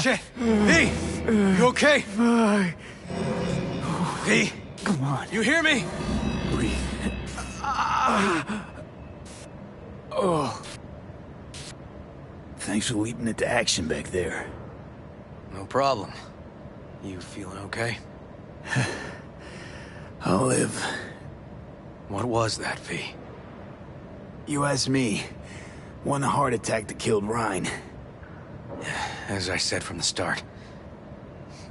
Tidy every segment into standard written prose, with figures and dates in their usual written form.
Shit! V! You okay? V! Come on. You hear me? Breathe. Oh. Thanks for leaping into action back there. No problem. You feeling okay? I'll live. What was that, V? You asked me. Won the heart attack that killed Ryan. As I said from the start.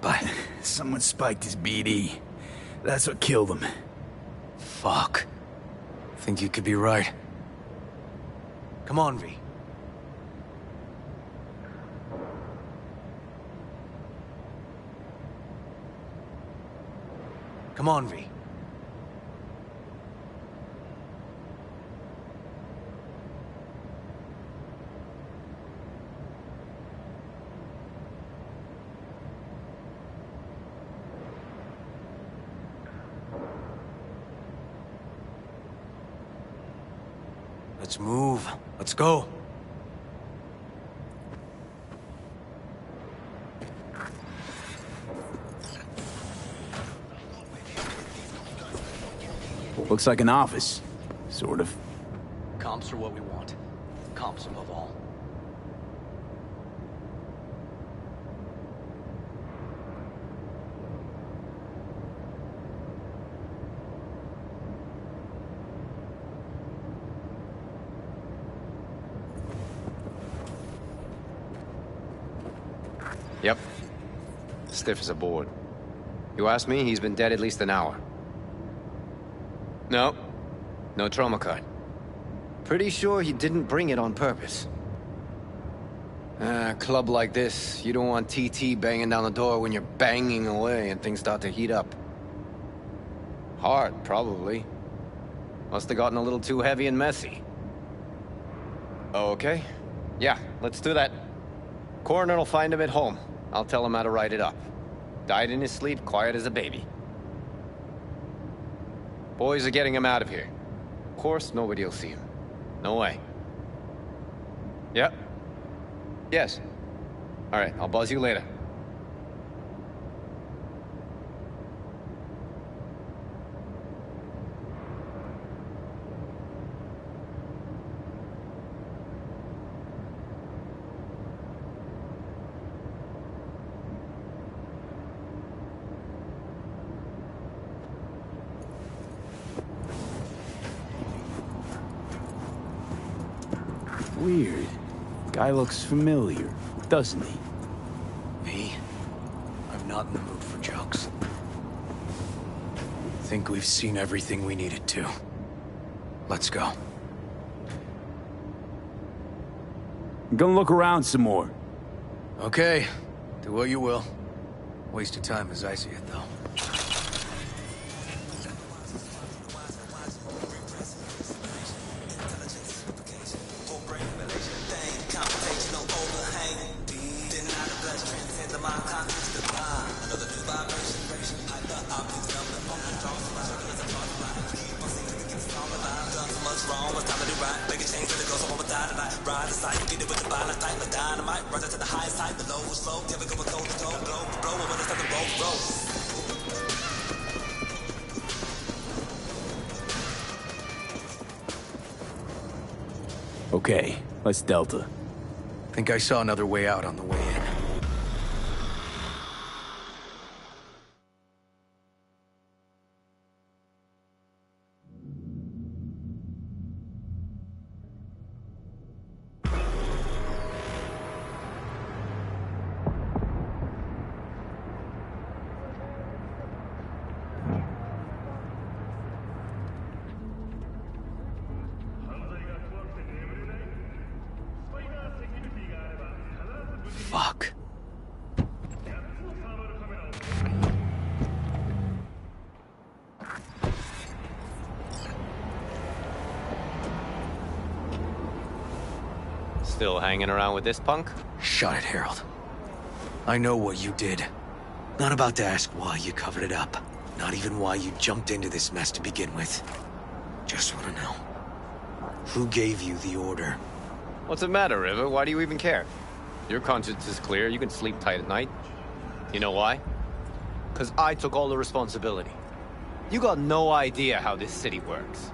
But... someone spiked his BD. That's what killed him. Fuck. Think you could be right. Come on, V. Come on, V. Let's move. Let's go. Looks like an office. Sort of. Comps are what we want. Comps above all. Yep. Stiff as a board. You ask me, he's been dead at least an hour. No. No trauma card. Pretty sure he didn't bring it on purpose. A club like this, you don't want TT banging down the door when you're banging away and things start to heat up. Hard, probably. Must have gotten a little too heavy and messy. Okay. Yeah, let's do that. Coroner will find him at home. I'll tell him how to write it up. Died in his sleep, quiet as a baby. Boys are getting him out of here. Of course, nobody will see him. No way. Yep. Yes. All right, I'll buzz you later. Weird. Guy looks familiar, doesn't he? V, I'm not in the mood for jokes. Think we've seen everything we needed to. Let's go. I'm gonna look around some more. Okay, do what you will. Waste of time as I see it, though. Okay, let's Delta. Think I saw another way out on the way in. Still hanging around with this punk? Shut it, Harold. I know what you did. Not about to ask why you covered it up. Not even why you jumped into this mess to begin with. Just want to know. Who gave you the order? What's the matter, River? Why do you even care? Your conscience is clear. You can sleep tight at night. You know why? Because I took all the responsibility. You got no idea how this city works.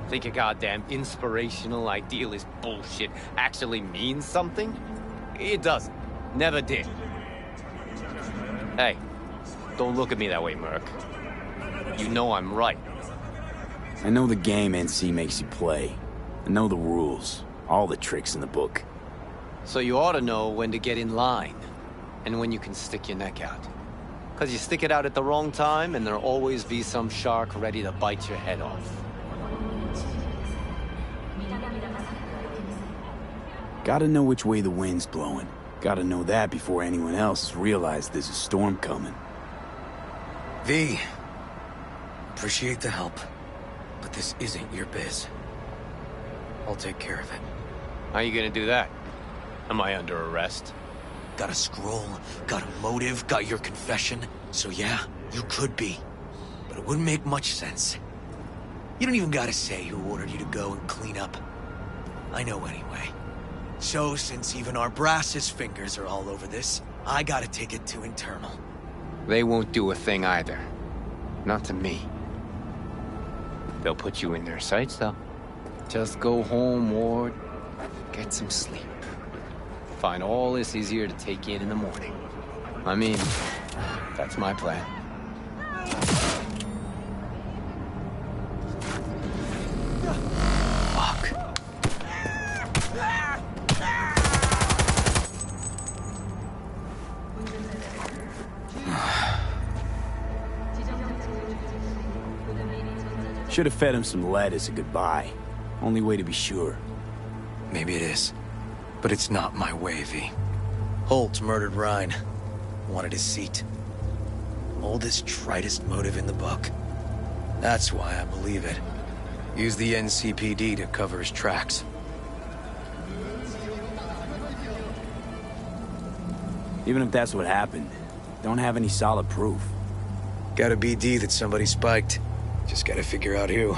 Think a goddamn inspirational, idealist bullshit actually means something? It doesn't. Never did. Hey, don't look at me that way, Merc. You know I'm right. I know the game NC makes you play. I know the rules. All the tricks in the book. So you ought to know when to get in line. And when you can stick your neck out. Because you stick it out at the wrong time, and there'll always be some shark ready to bite your head off. Gotta know which way the wind's blowing. Gotta know that before anyone else realizes there's a storm coming. V. Appreciate the help. But this isn't your biz. I'll take care of it. How you gonna do that? Am I under arrest? Got a scroll, got a motive, got your confession. So yeah, you could be. But it wouldn't make much sense. You don't even gotta say who ordered you to go and clean up. I know anyway. So since even our brass's fingers are all over this, I gotta take it to internal. They won't do a thing either. Not to me. They'll put you in their sights, though. Just go home, Ward. Get some sleep. Find all this easier to take in the morning. I mean, that's my plan. Fuck. Should have fed him some lead as a goodbye. Only way to be sure. Maybe it is. But it's not my way, V. Holt murdered Rhine. Wanted his seat. Oldest, tritest motive in the book. That's why I believe it. Use the NCPD to cover his tracks. Even if that's what happened, don't have any solid proof. Got a BD that somebody spiked. Just gotta figure out who.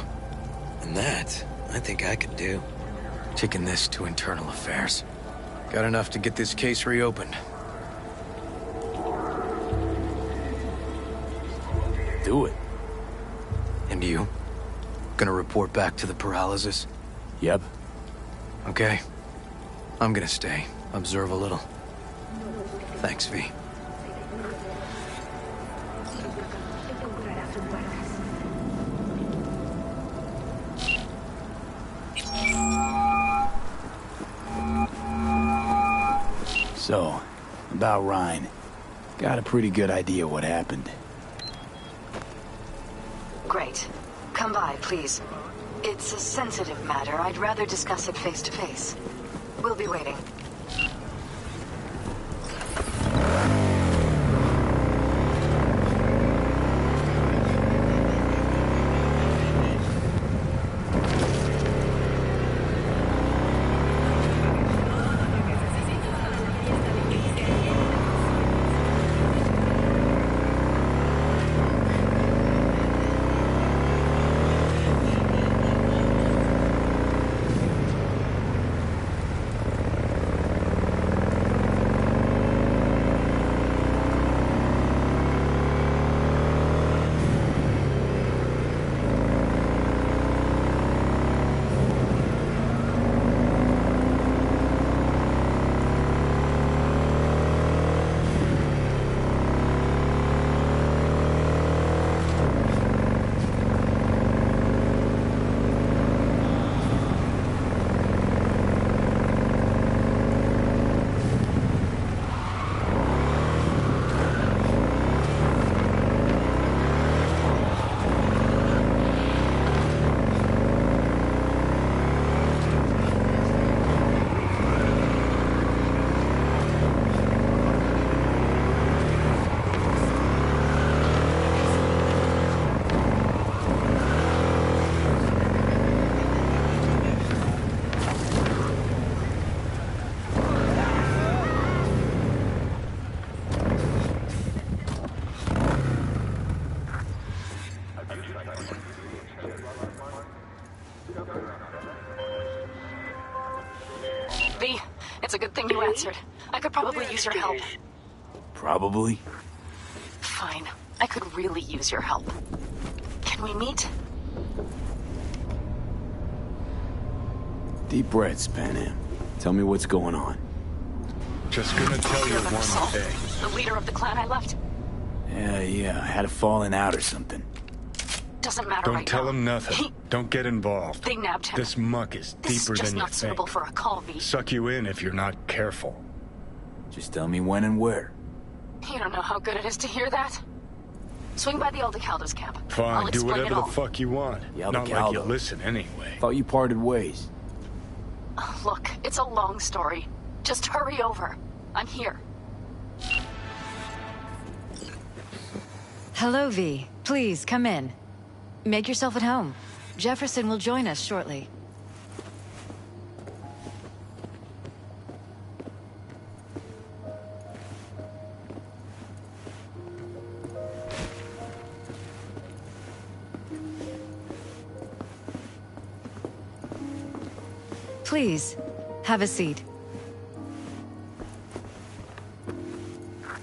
And that, I think I could do. Taking this to internal affairs. Got enough to get this case reopened. Do it. And you? Gonna report back to the paralysis? Yep. Okay. I'm gonna stay. Observe a little. Thanks, V. So, about Rhine. Got a pretty good idea what happened. Great. Come by, please. It's a sensitive matter. I'd rather discuss it face to face. We'll be waiting. V, it's a good thing you answered. I could probably use your help. Probably. Fine. I could really use your help. Can we meet? Deep breaths, Panam. Tell me what's going on. Just gonna tell you one thing. The leader of the clan I left? Yeah, I had a falling out or something. Doesn't matter right now. Don't tell him nothing. Don't get involved. They nabbed him. This muck is deeper This is just than you not suitable think. for a call, V. Suck you in if you're not careful. Just tell me when and where. You don't know how good it is to hear that. Swing by the Aldecaldo's camp. I'll Fine, do explain whatever it the all. fuck you want. The Not like you Aldecaldo. listen anyway. Thought you parted ways. Look, it's a long story. Just hurry over. I'm here. Hello, V. Please, come in. Make yourself at home. Jefferson will join us shortly. Please, have a seat.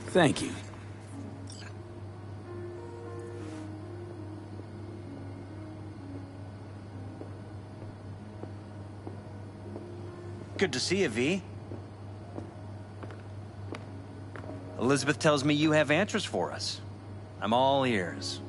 Thank you. Good to see you, V. Elizabeth tells me you have answers for us. I'm all ears.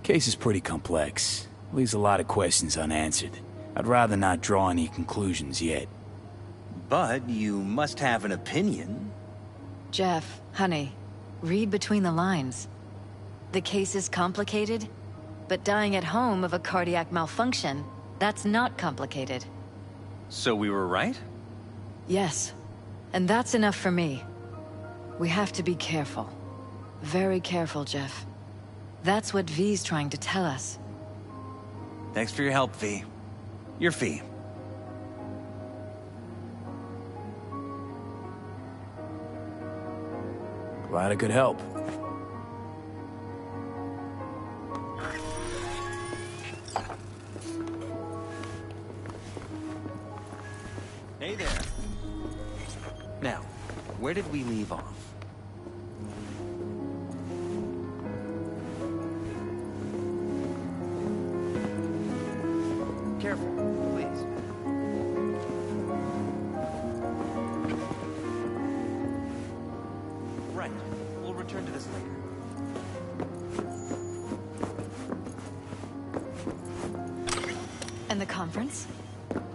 Case is pretty complex. Leaves a lot of questions unanswered. I'd rather not draw any conclusions yet. But you must have an opinion. Jeff, honey, read between the lines. The case is complicated, but dying at home of a cardiac malfunction, that's not complicated. So we were right? Yes, and that's enough for me. We have to be careful. Very careful, Jeff. That's what V's trying to tell us. Thanks for your help, V. Your fee. Glad I could help. Hey there. Now, where did we leave off? Careful, please. Right. We'll return to this later. And the conference?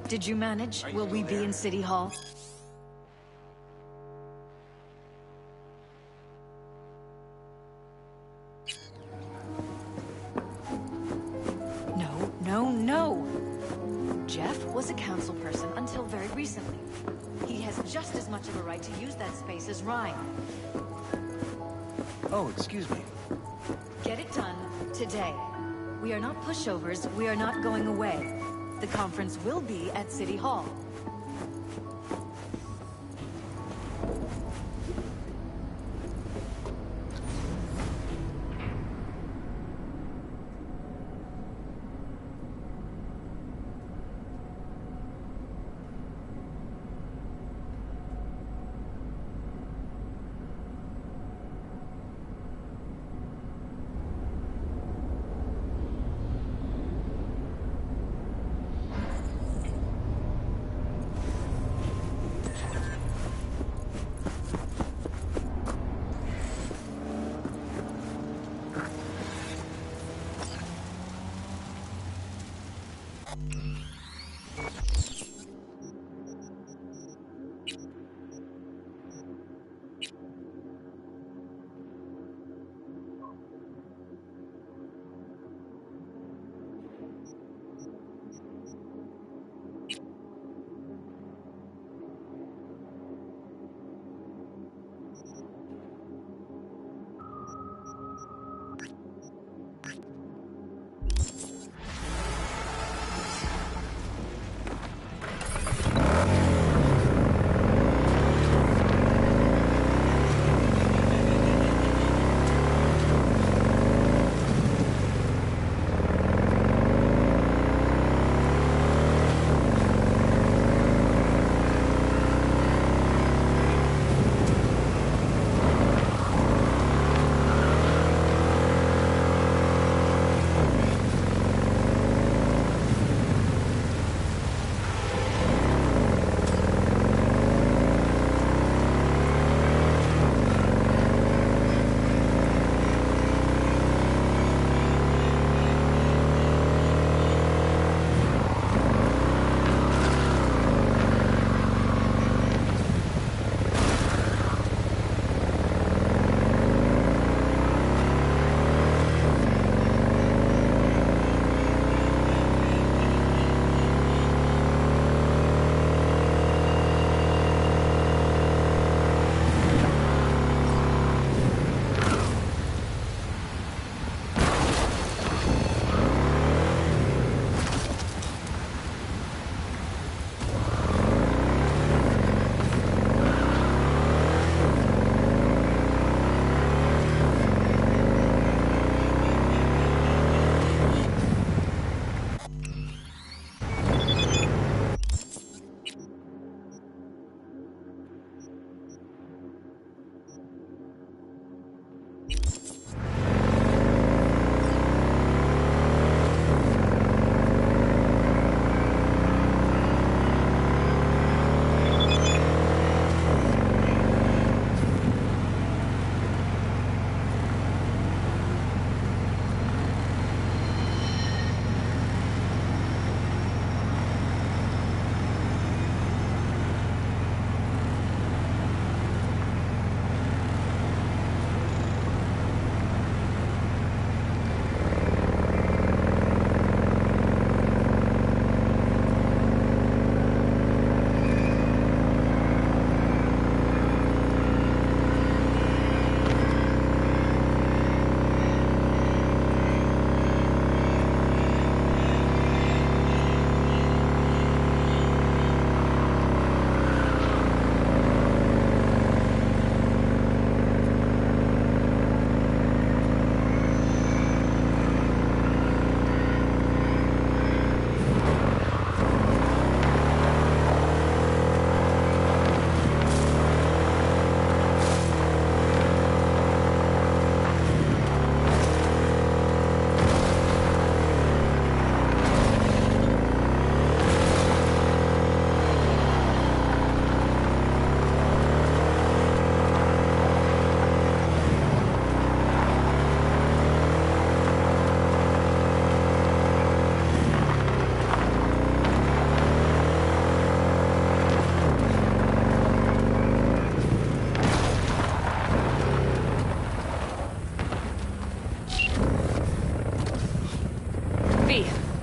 Did you manage? Will we be in City Hall? No. Jeff was a council person until very recently. He has just as much of a right to use that space as Ryan. Oh, excuse me. Get it done today. We are not pushovers. We are not going away. The conference will be at City Hall.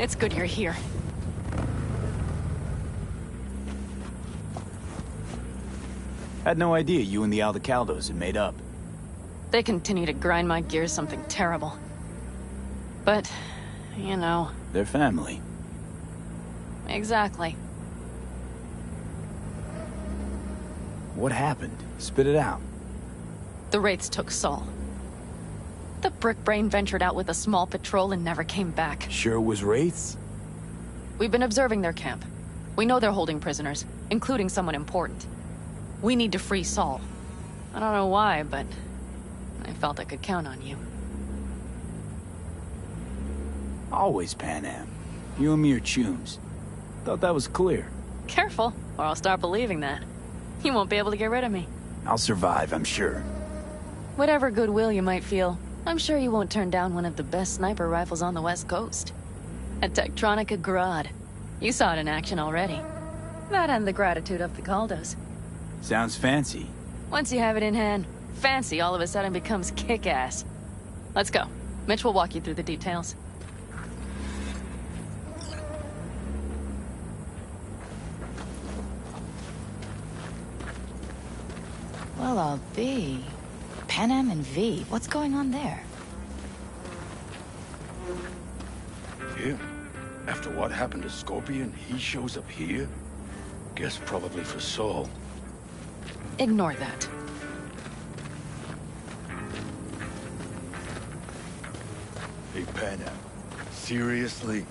It's good you're here. Had no idea you and the Aldecaldos had made up. They continue to grind my gears something terrible. But, you know... They're family. Exactly. What happened? Spit it out. The Wraiths took Saul. The Brickbrain ventured out with a small patrol and never came back. Sure was Wraiths? We've been observing their camp. We know they're holding prisoners, including someone important. We need to free Saul. I don't know why, but I felt I could count on you. Always Pan Am. You and me are chums. Thought that was clear. Careful, or I'll start believing that. You won't be able to get rid of me. I'll survive, I'm sure. Whatever goodwill you might feel, I'm sure you won't turn down one of the best sniper rifles on the West Coast. A Tektronica Grad. You saw it in action already. That and the gratitude of the Caldos. Sounds fancy. Once you have it in hand, fancy all of a sudden becomes kick-ass. Let's go. Mitch will walk you through the details. Well, I'll be. Pan Am and V, what's going on there? Here? After what happened to Scorpion, he shows up here? Guess probably for Saul. Ignore that. Hey, Panam. Seriously?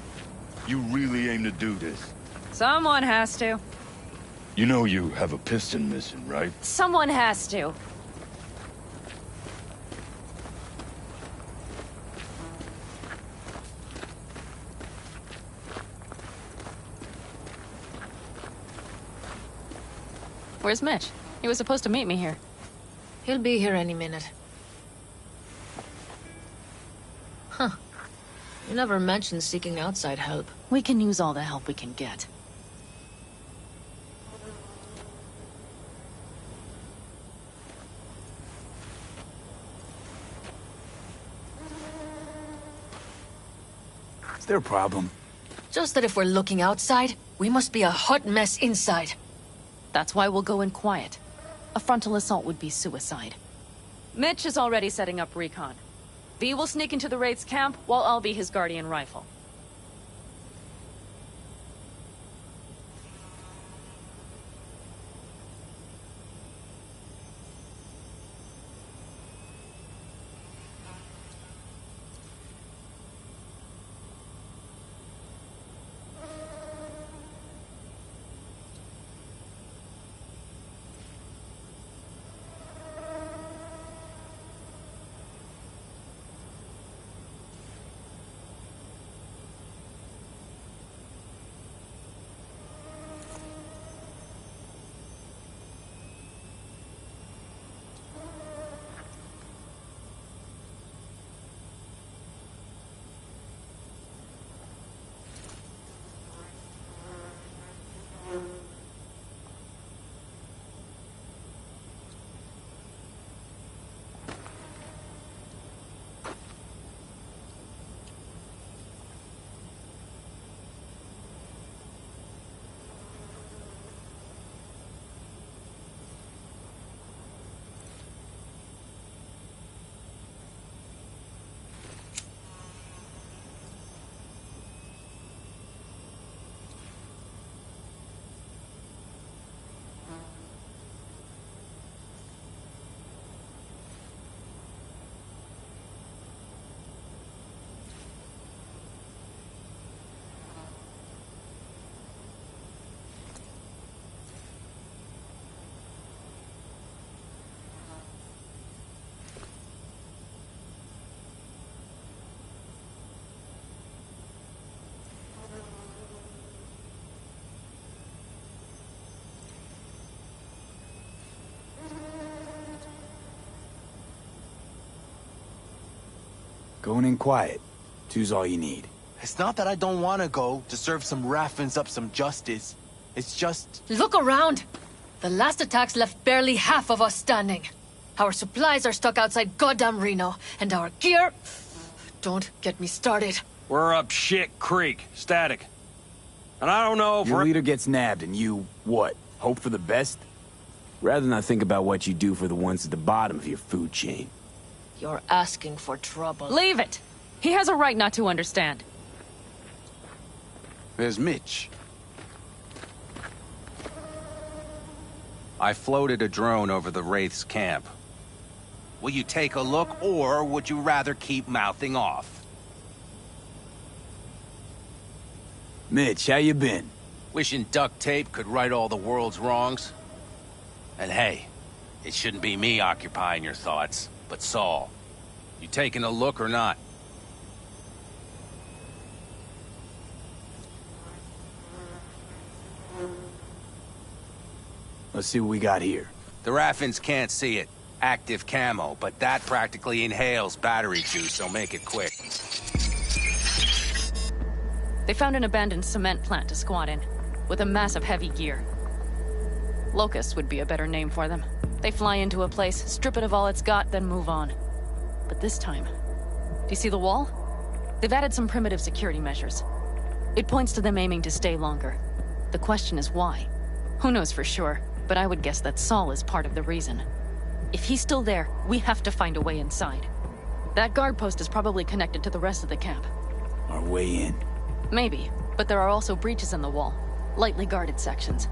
You really aim to do this? Someone has to. You know you have a piston missing, right? Someone has to. Where's Mitch? He was supposed to meet me here. He'll be here any minute. Huh. You never mentioned seeking outside help. We can use all the help we can get. Is there a problem? Just that if we're looking outside, we must be a hot mess inside. That's why we'll go in quiet. A frontal assault would be suicide. Mitch is already setting up recon. V will sneak into the Wraith's camp, while I'll be his guardian rifle. Going in quiet. Two's all you need. It's not that I don't want to go to serve some Raffins up some justice. It's just... Look around! The last attacks left barely half of us standing. Our supplies are stuck outside goddamn Reno, and our gear... Don't get me started. We're up shit creek, static. And I don't know if Your we're... leader gets nabbed and you, what, hope for the best? Rather not think about what you do for the ones at the bottom of your food chain. You're asking for trouble. Leave it! He has a right not to understand. There's Mitch. I floated a drone over the Wraith's camp. Will you take a look, or would you rather keep mouthing off? Mitch, how you been? Wishing duct tape could right all the world's wrongs? And hey, it shouldn't be me occupying your thoughts, but Saul. You taking a look or not? Let's see what we got here. The Raffins can't see it. Active camo, but that practically inhales battery juice, so make it quick. They found an abandoned cement plant to squat in, with a massive heavy gear. Locusts would be a better name for them. They fly into a place, strip it of all it's got, then move on. But this time... Do you see the wall? They've added some primitive security measures. It points to them aiming to stay longer. The question is why? Who knows for sure, but I would guess that Saul is part of the reason. If he's still there, we have to find a way inside. That guard post is probably connected to the rest of the camp. Our way in. Maybe, but there are also breaches in the wall. Lightly guarded sections.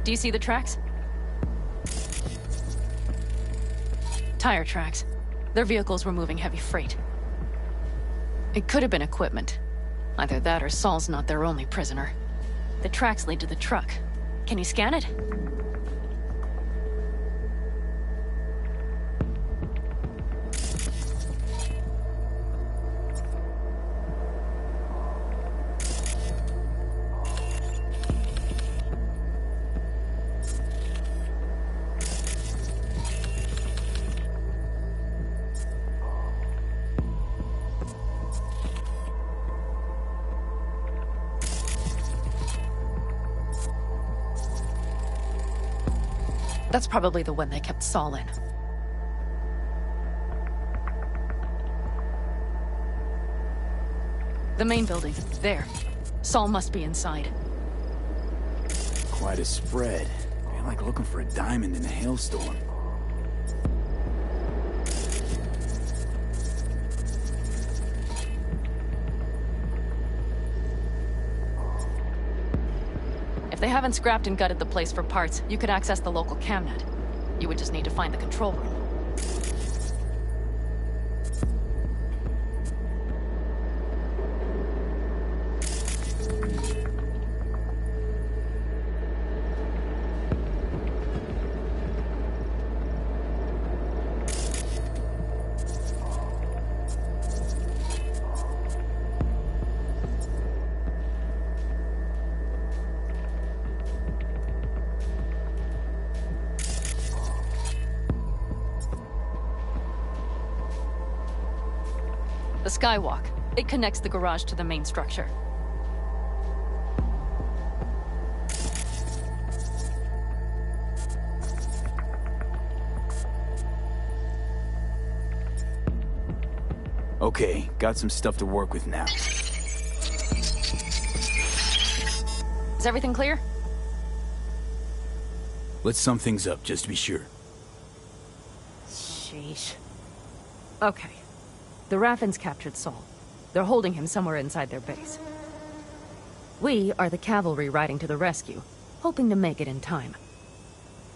Do you see the tracks? Tire tracks. Their vehicles were moving heavy freight. It could have been equipment. Either that or Saul's not their only prisoner. The tracks lead to the truck. Can you scan it? That's probably the one they kept Saul in. The main building. There. Saul must be inside. Quite a spread. You're like looking for a diamond in a hailstorm. If they haven't scrapped and gutted the place for parts, you could access the local camnet. You would just need to find the control room. The skywalk. It connects the garage to the main structure. Okay, got some stuff to work with now. Is everything clear? Let's sum things up, just to be sure. Sheesh. Okay. The Raffins captured Saul. They're holding him somewhere inside their base. We are the cavalry riding to the rescue, hoping to make it in time.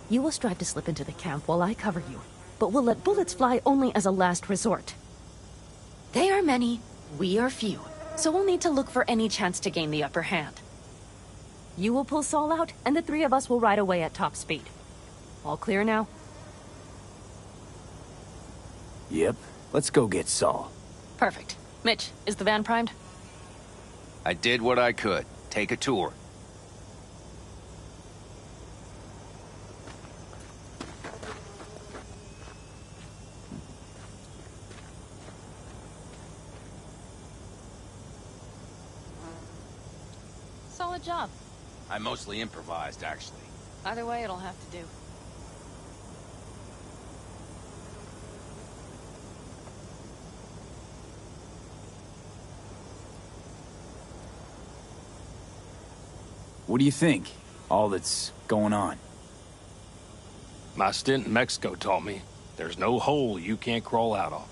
You will strive to slip into the camp while I cover you, but we'll let bullets fly only as a last resort. They are many, we are few, so we'll need to look for any chance to gain the upper hand. You will pull Saul out, and the three of us will ride away at top speed. All clear now? Yep. Let's go get Saul. Perfect. Mitch, is the van primed? I did what I could. Take a tour. solid job. I mostly improvised, actually. Either way, it'll have to do. What do you think? All that's going on. My stint in Mexico taught me there's no hole you can't crawl out of.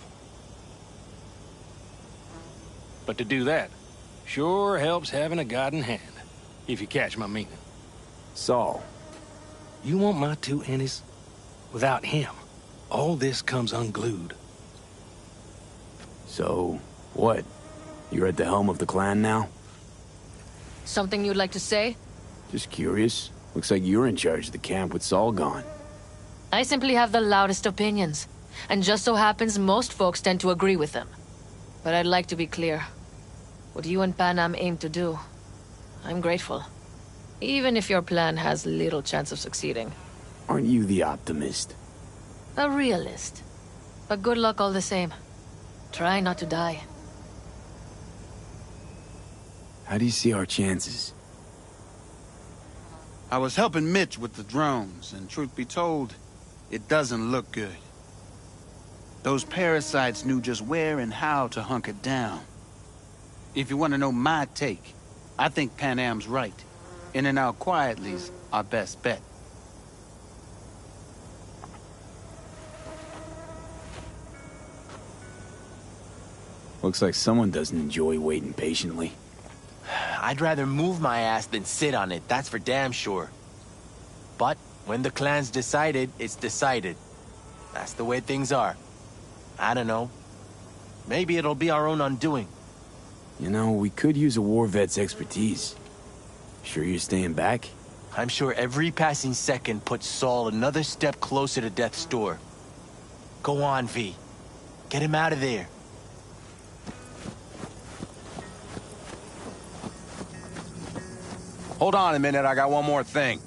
But to do that, sure helps having a guiding hand, if you catch my meaning. Saul. You want my two Ennies? Without him, all this comes unglued. So, what? You're at the helm of the clan now? Something you'd like to say? Just curious. Looks like you're in charge of the camp with Saul gone. I simply have the loudest opinions, and just so happens most folks tend to agree with them. But I'd like to be clear. What you and Panam aim to do, I'm grateful. Even if your plan has little chance of succeeding. Aren't you the optimist? A realist. But good luck all the same. Try not to die. How do you see our chances? I was helping Mitch with the drones, and truth be told, it doesn't look good. Those parasites knew just where and how to hunker down. If you want to know my take, I think Panam's right. In and out quietly's our best bet. Looks like someone doesn't enjoy waiting patiently. I'd rather move my ass than sit on it, that's for damn sure. But when the clan's decided, it's decided. That's the way things are. I don't know. Maybe it'll be our own undoing. You know, we could use a war vet's expertise. Sure you're staying back? I'm sure every passing second puts Saul another step closer to death's door. Go on, V. Get him out of there. Hold on a minute, I got one more thing.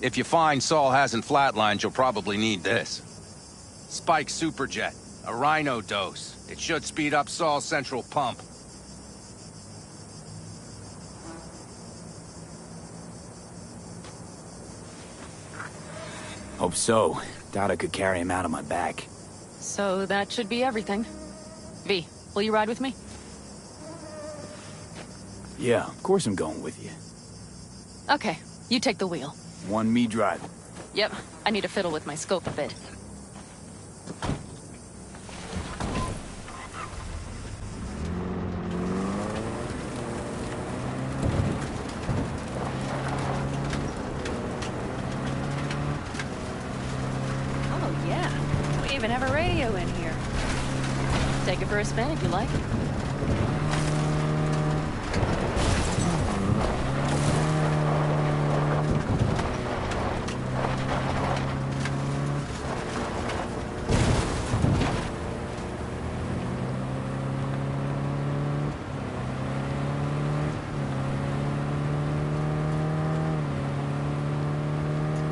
If you find Saul hasn't flatlined, you'll probably need this. Spike Superjet, a Rhino dose. It should speed up Saul's central pump. Hope so. Doubt I could carry him out on my back. So that should be everything. V, will you ride with me? Yeah, of course I'm going with you. Okay, you take the wheel. One me driving. Yep, I need to fiddle with my scope a bit. Oh yeah, we even have a radio in here. Take it for a spin if you like.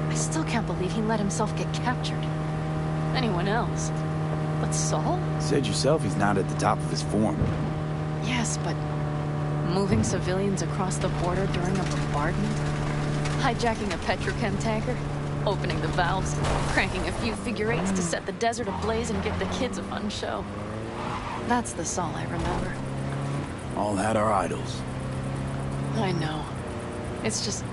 I still can't believe he let himself get captured. Anyone else? But Saul? Said yourself he's not at the top of his form. Yes, but moving civilians across the border during a bombardment? Hijacking a petrochem tanker? Opening the valves? Cranking a few figure eights to set the desert ablaze and give the kids a fun show? That's the Saul I remember. All had our idols. I know. It's just...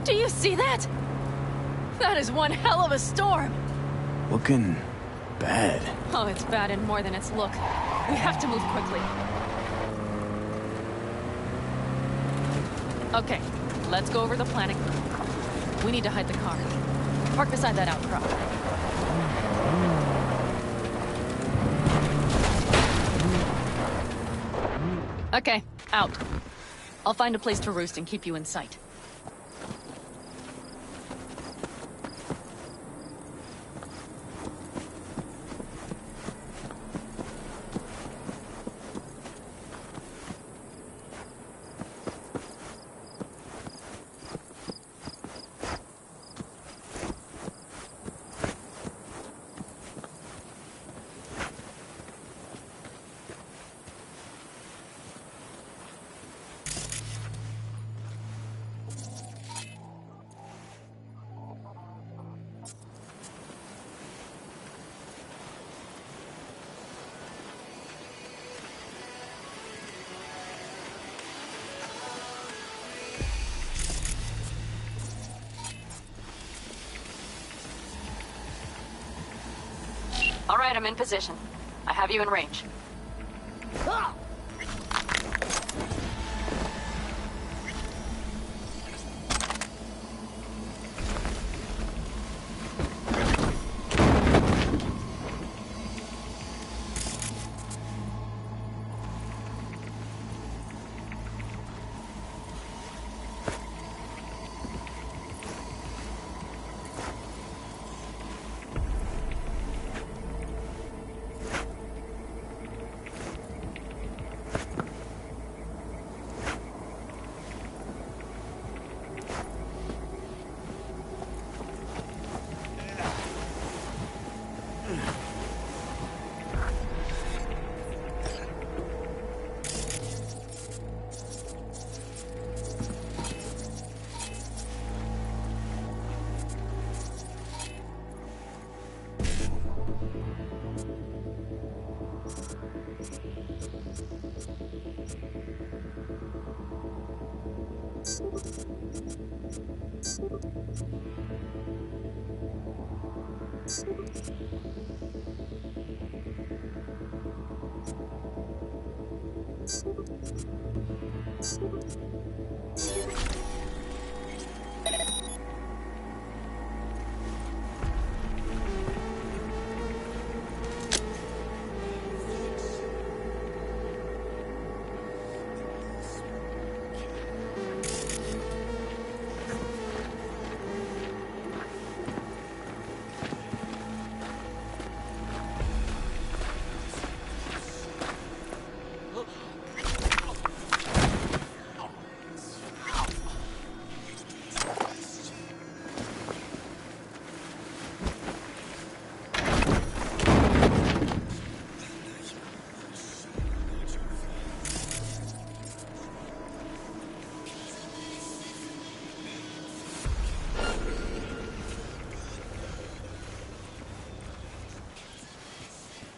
Do you see that? That is one hell of a storm. Looking bad. Oh, it's bad in more than its look. We have to move quickly. Okay, let's go over the planning. We need to hide the car. Park beside that outcrop. Okay, out. I'll find a place to roost and keep you in sight. All right, I'm in position. I have you in range.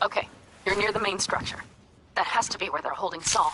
Okay, you're near the main structure. That has to be where they're holding Saul.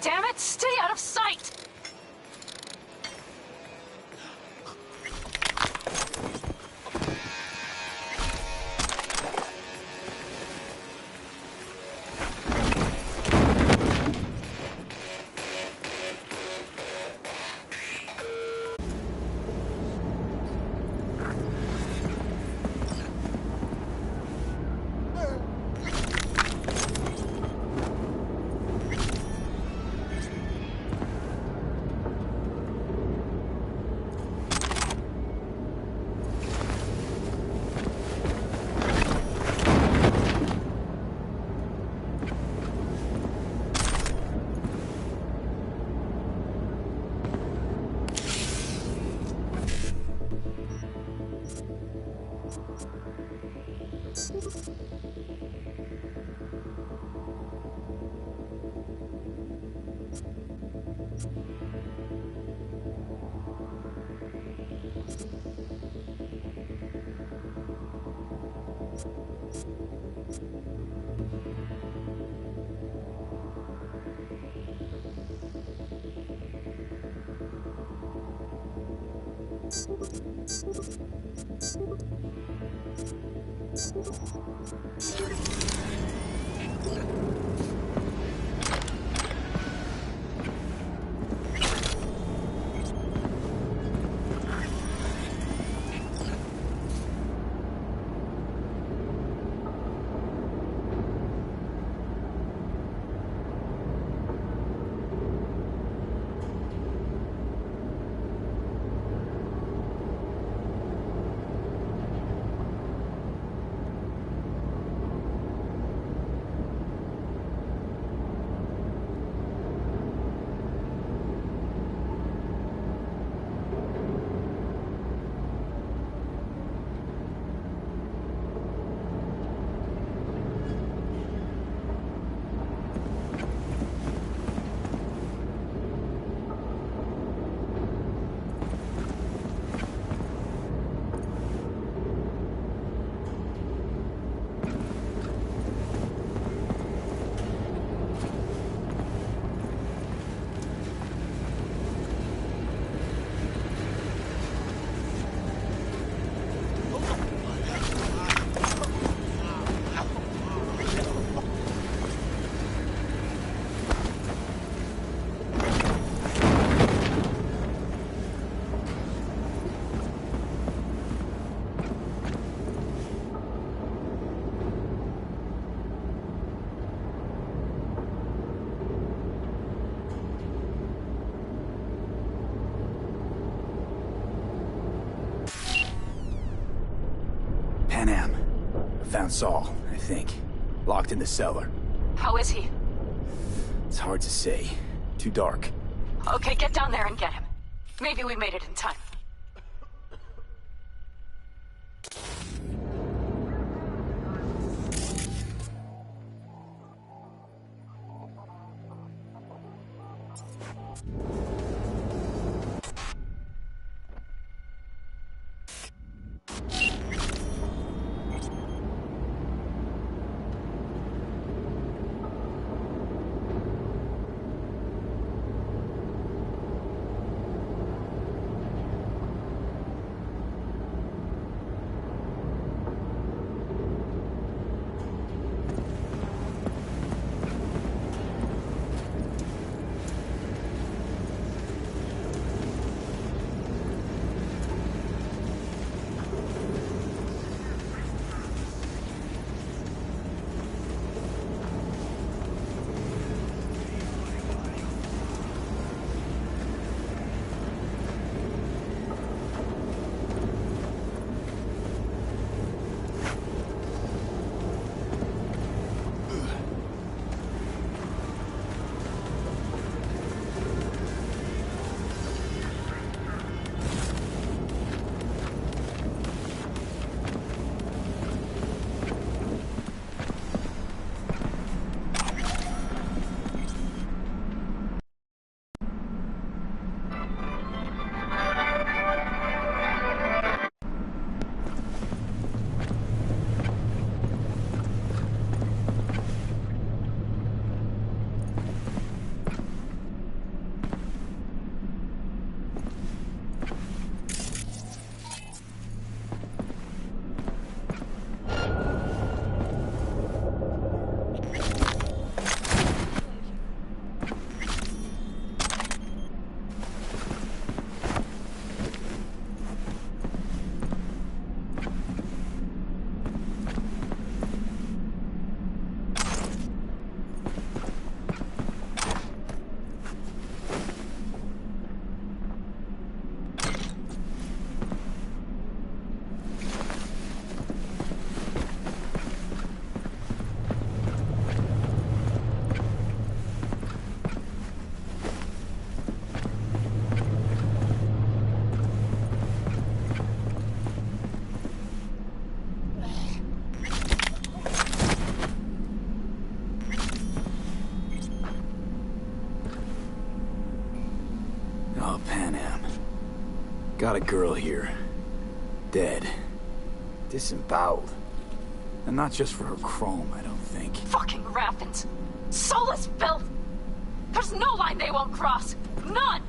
Damn it! Stay out of sight! found Saul, I think. Locked in the cellar. How is he? It's hard to say. Too dark. Okay, get down there and get him. Maybe we made it in time. Oh, Panam. Got a girl here. Dead. Disemboweled. And not just for her chrome, I don't think. Fucking Raffins! Soulless filth! There's no line they won't cross! None!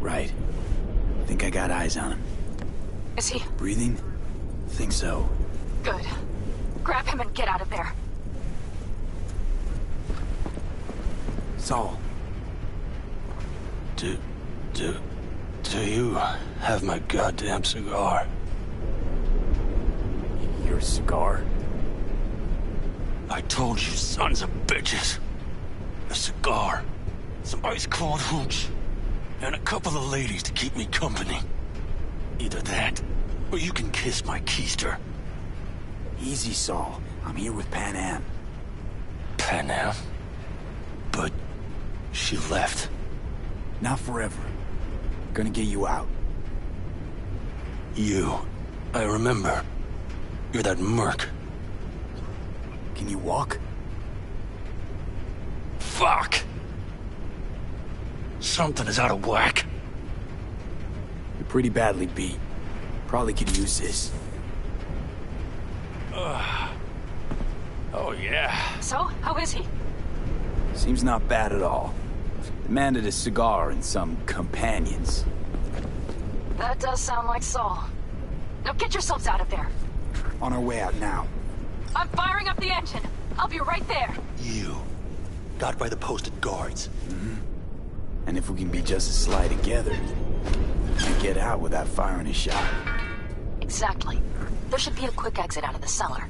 Right. Think I got eyes on him. Is he? Breathing? Think so. Good. Grab him and get out of there. Saul. Do you have my goddamn cigar? Your cigar? I told you, sons of bitches. A cigar, some ice-cold hooch, and a couple of ladies to keep me company. Either that, or you can kiss my keister. Easy, Saul. I'm here with Pan Am. Pan Am? But she left. Not forever. Gonna get you out. You. I remember. You're that merc. Can you walk? Fuck! Something is out of whack. You're pretty badly beat. Probably could use this. Oh, yeah. So, how is he? Seems not bad at all. Demanded a cigar and some companions. That does sound like Saul. Now get yourselves out of there. On our way out now. I'm firing up the engine. I'll be right there. You. Got by the posted guards. Mm-hmm. And if we can be just as sly together, we get out without firing a shot. Exactly. There should be a quick exit out of the cellar.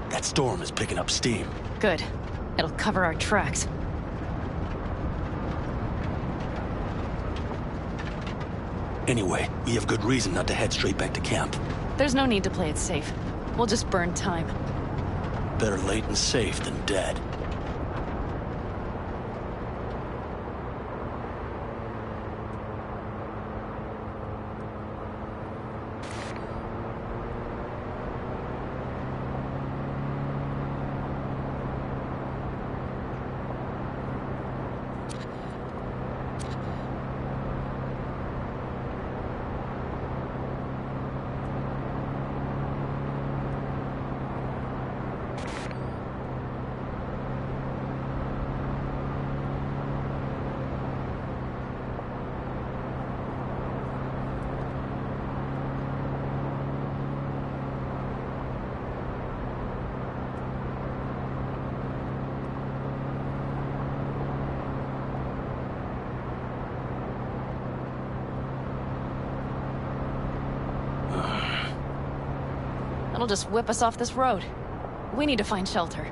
That storm is picking up steam. Good. It'll cover our tracks. Anyway, we have good reason not to head straight back to camp. There's no need to play it safe. We'll just burn time. Better late and safe than dead. It'll just whip us off this road. We need to find shelter.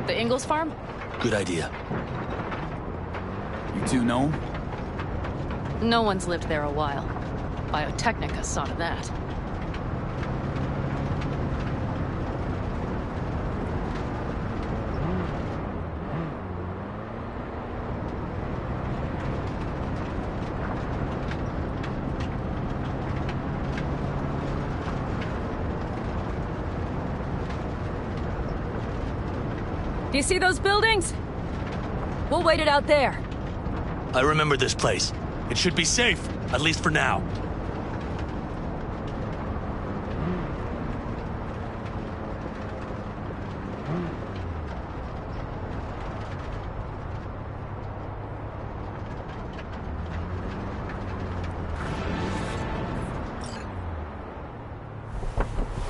The Ingalls farm? Good idea. You two know him? No one's lived there a while. Biotechnica saw to that. Do you see those buildings? We'll wait it out there. I remember this place. It should be safe, at least for now.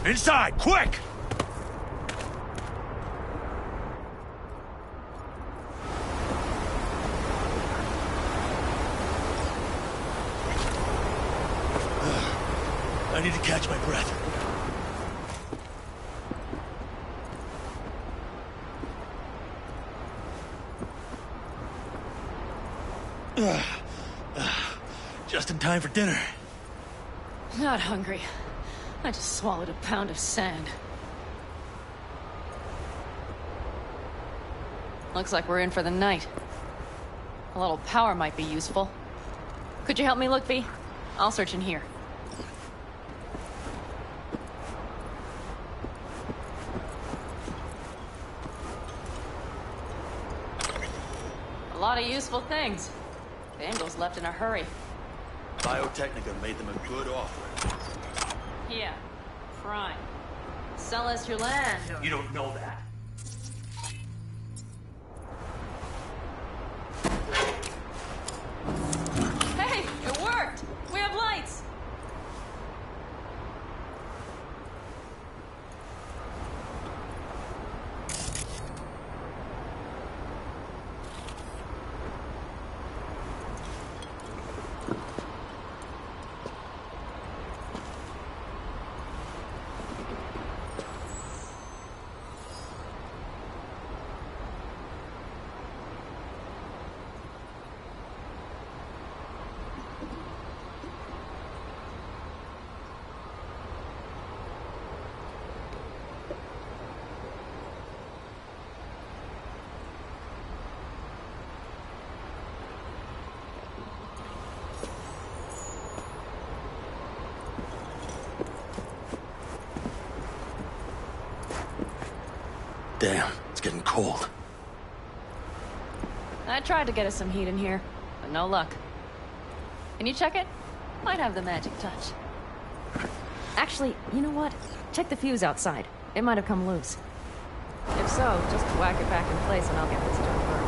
Inside, quick! I need to catch my breath. Just in time for dinner. Not hungry. I just swallowed a pound of sand. Looks like we're in for the night. A little power might be useful. Could you help me look, V? I'll search in here. A lot of useful things. Vandals left in a hurry. Biotechnica made them a good offer. Yeah. Prime. Sell us your land. You don't know that. Hey, it worked! We have lights! Damn, it's getting cold. I tried to get us some heat in here, but no luck. Can you check it? Might have the magic touch. Actually, you know what? Check the fuse outside. It might have come loose. If so, just whack it back in place and I'll get this done first.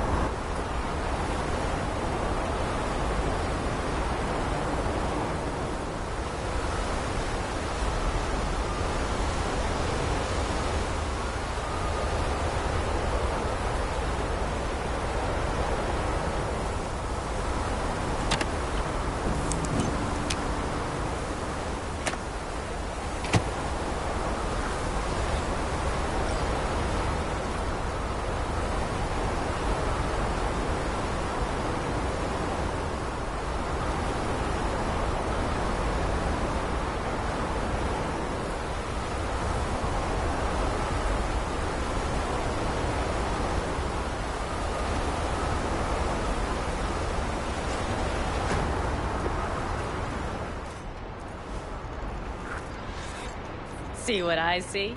See what I see?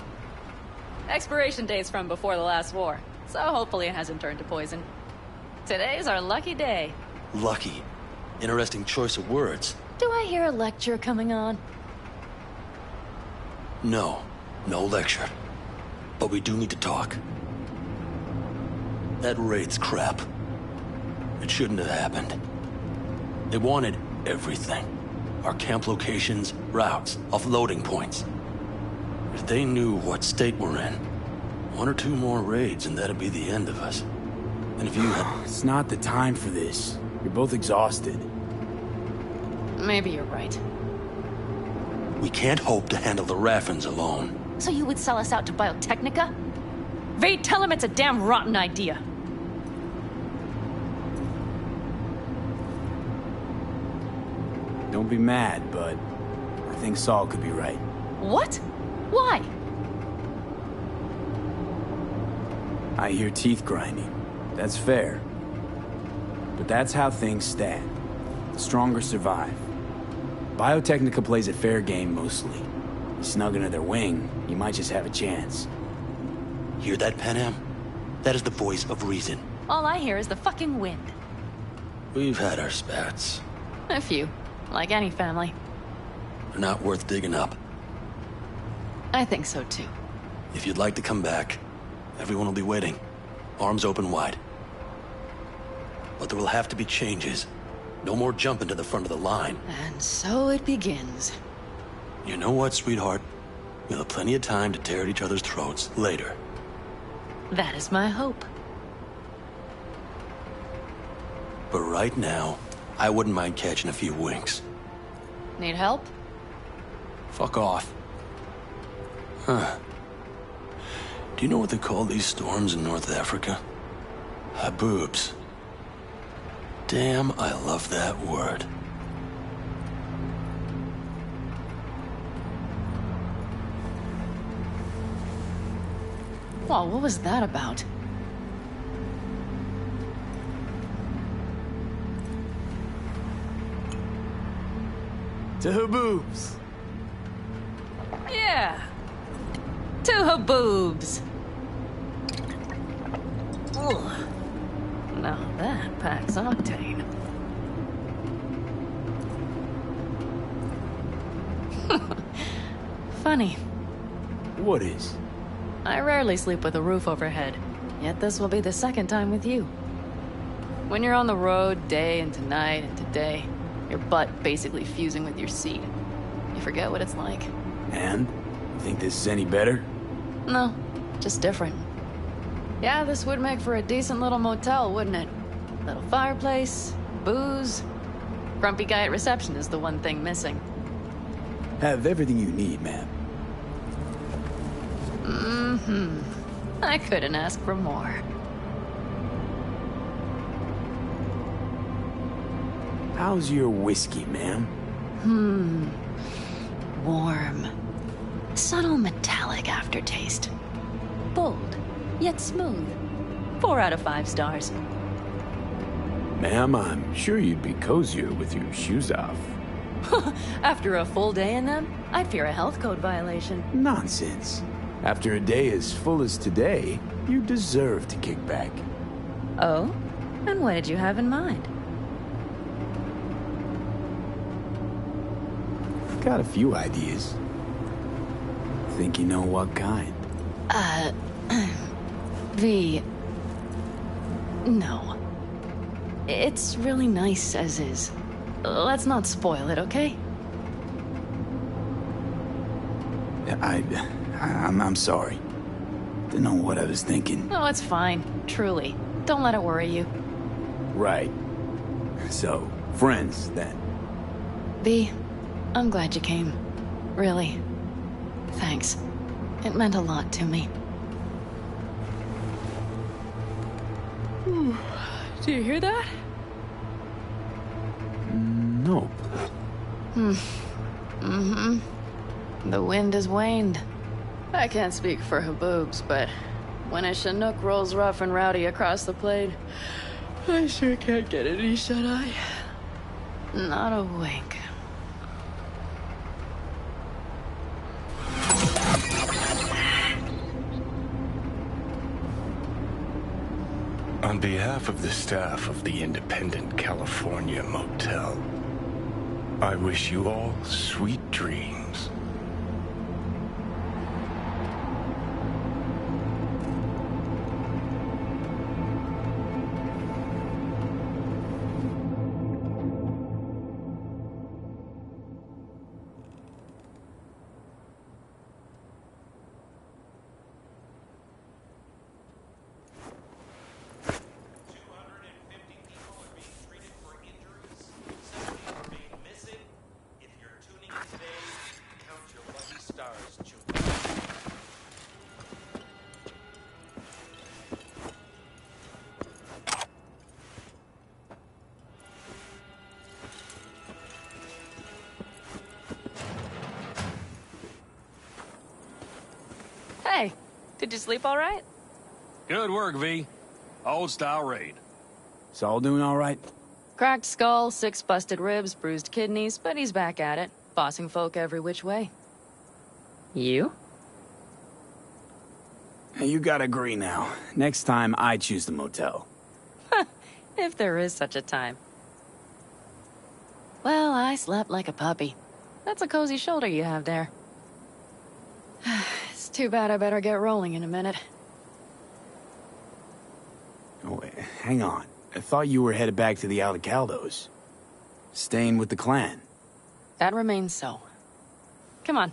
Expiration date's from before the last war, so hopefully it hasn't turned to poison. Today's our lucky day. Lucky. Interesting choice of words. Do I hear a lecture coming on? No. No lecture. But we do need to talk. That raid's crap. It shouldn't have happened. They wanted everything. Our camp locations, routes, offloading points. If they knew what state we're in, 1 or 2 more raids and that'd be the end of us. And if you had... It's not the time for this. You're both exhausted. Maybe you're right. We can't hope to handle the Raffens alone. So you would sell us out to Biotechnica? Vade, tell him it's a damn rotten idea. Don't be mad, but I think Saul could be right. What? Why? I hear teeth grinding. That's fair. But that's how things stand. The stronger survive. Biotechnica plays a fair game mostly. You snug under their wing, you might just have a chance. Hear that, Panam? That is the voice of reason. All I hear is the fucking wind. We've had our spats. A few. Like any family. They're not worth digging up. I think so too. If you'd like to come back, everyone will be waiting. Arms open wide. But there will have to be changes. No more jumping to the front of the line. And so it begins. You know what, sweetheart? We'll have plenty of time to tear at each other's throats later. That is my hope. But right now, I wouldn't mind catching a few winks. Need help? Fuck off. Huh. Do you know what they call these storms in North Africa? Haboobs. Damn, I love that word. Well, what was that about? To Haboobs. Yeah. To Haboobs. Ugh. Now that packs octane. Funny. What is? I rarely sleep with a roof overhead, yet this will be the second time with you. When you're on the road day into night into day, your butt basically fusing with your seat, you forget what it's like. And? You think this is any better? No, just different. Yeah, this would make for a decent little motel, wouldn't it? Little fireplace, booze. Grumpy guy at reception is the one thing missing. Have everything you need, ma'am. Mm-hmm. I couldn't ask for more. How's your whiskey, ma'am? Warm. Subtle metallic aftertaste. Bold, yet smooth. 4 out of 5 stars. Ma'am, I'm sure you'd be cozier with your shoes off. After a full day in them, I'd fear a health code violation. Nonsense. After a day as full as today, you deserve to kick back. Oh? And what did you have in mind? Got a few ideas. Think you know what kind? V... No. It's really nice as is. Let's not spoil it, okay? I'm sorry. Didn't know what I was thinking. Oh, it's fine. Truly. Don't let it worry you. Right. So, friends, then. V, I'm glad you came. Really. Thanks. It meant a lot to me. Do you hear that? No. Mm-hmm. The wind has waned. I can't speak for Haboobs, but when a Chinook rolls rough and rowdy across the plain, I sure can't get any shut-eye. Not a wink. On behalf of the staff of the Independent California Motel, I wish you all sweet dreams. Hey, did you sleep all right? Good work, V. Old-style raid. Saul doing all right? Cracked skull, 6 busted ribs, bruised kidneys, but he's back at it, bossing folk every which way. You? Hey, you gotta agree now. Next time, I choose the motel. If there is such a time. Well, I slept like a puppy. That's a cozy shoulder you have there. It's too bad I better get rolling in a minute. Oh, wait, hang on. I thought you were headed back to the Aldecaldos. Staying with the clan. That remains so. Come on.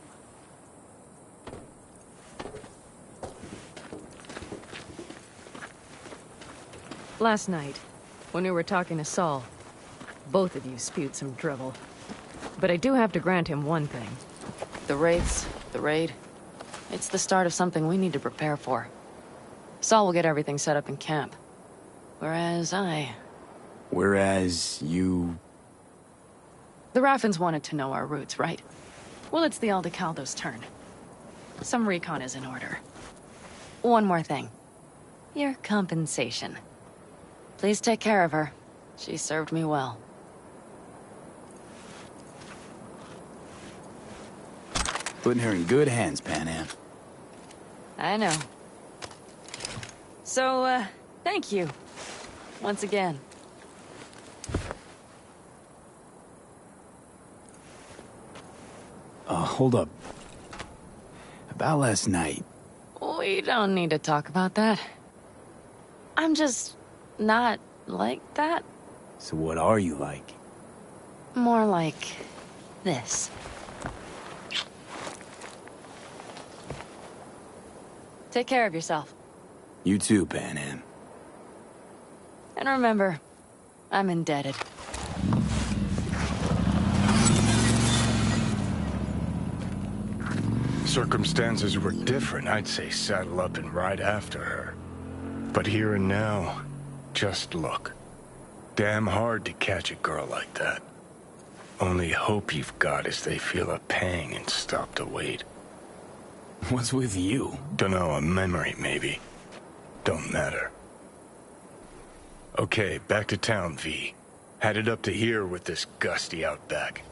Last night, when we were talking to Saul, both of you spewed some drivel. But I do have to grant him one thing. The Wraiths, the raid. It's the start of something we need to prepare for. Saul will get everything set up in camp. Whereas you... The Raffins wanted to know our roots, right? Well, it's the Aldecaldo's turn. Some recon is in order. One more thing. Your compensation. Please take care of her. She served me well. Putting her in good hands, Panam. I know. So, thank you. Once again. Hold up. About last night. We don't need to talk about that. I'm just not like that. So what are you like? More like this. Take care of yourself. You too, Panam. And remember, I'm indebted. Circumstances were different, I'd say saddle up and ride after her. But here and now, just look. Damn hard to catch a girl like that. Only hope you've got is they feel a pang and stop to wait. What's with you? Dunno, a memory maybe. Don't matter. Okay, back to town, V. Headed up to here with this gusty outback.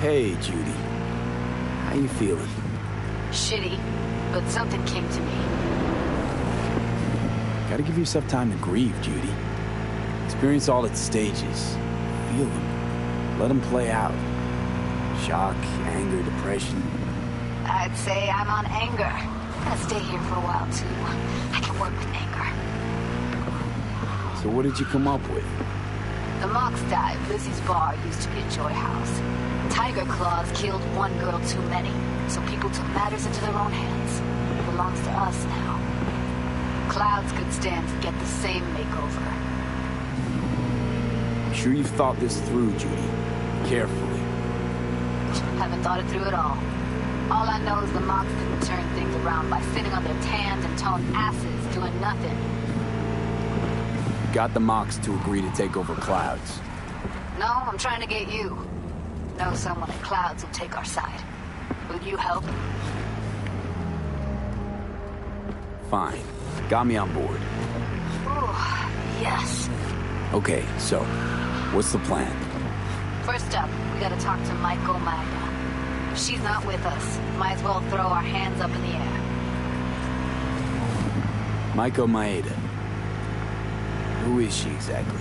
Hey, Judy. How you feeling? Shitty, but something came to me. Gotta give yourself time to grieve, Judy. Experience all its stages. Feel them. Let them play out. Shock, anger, depression. I'd say I'm on anger. I'm gonna stay here for a while, too. I can work with anger. So what did you come up with? The Mox dive, Lizzie's bar, used to be a joy house. Tiger Claws killed one girl too many, so people took matters into their own hands. It belongs to us now. Clouds could stand to get the same makeover. I'm sure you've thought this through, Judy. Carefully. Haven't thought it through at all. All I know is the Mox didn't turn things around by sitting on their tanned and toned asses doing nothing. Got the Mox to agree to take over Clouds. No, I'm trying to get you. Know someone at Clouds will take our side. Will you help? Fine. Got me on board. Ooh, yes. Okay, so, what's the plan? First up, we gotta talk to Maiko Maeda. If she's not with us, might as well throw our hands up in the air. Maiko Maeda. Who is she exactly?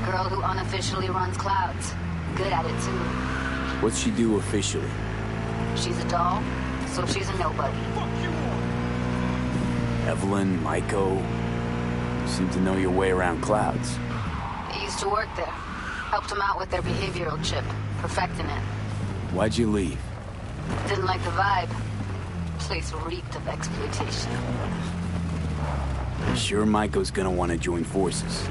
Girl who unofficially runs Clouds. Good at it, too. What's she do officially? She's a doll, so she's a nobody. Evelyn, Maiko, you seem to know your way around Clouds. I used to work there. Helped them out with their behavioral chip, perfecting it. Why'd you leave? Didn't like the vibe. Place reeked of exploitation. Sure Maiko's gonna want to join forces.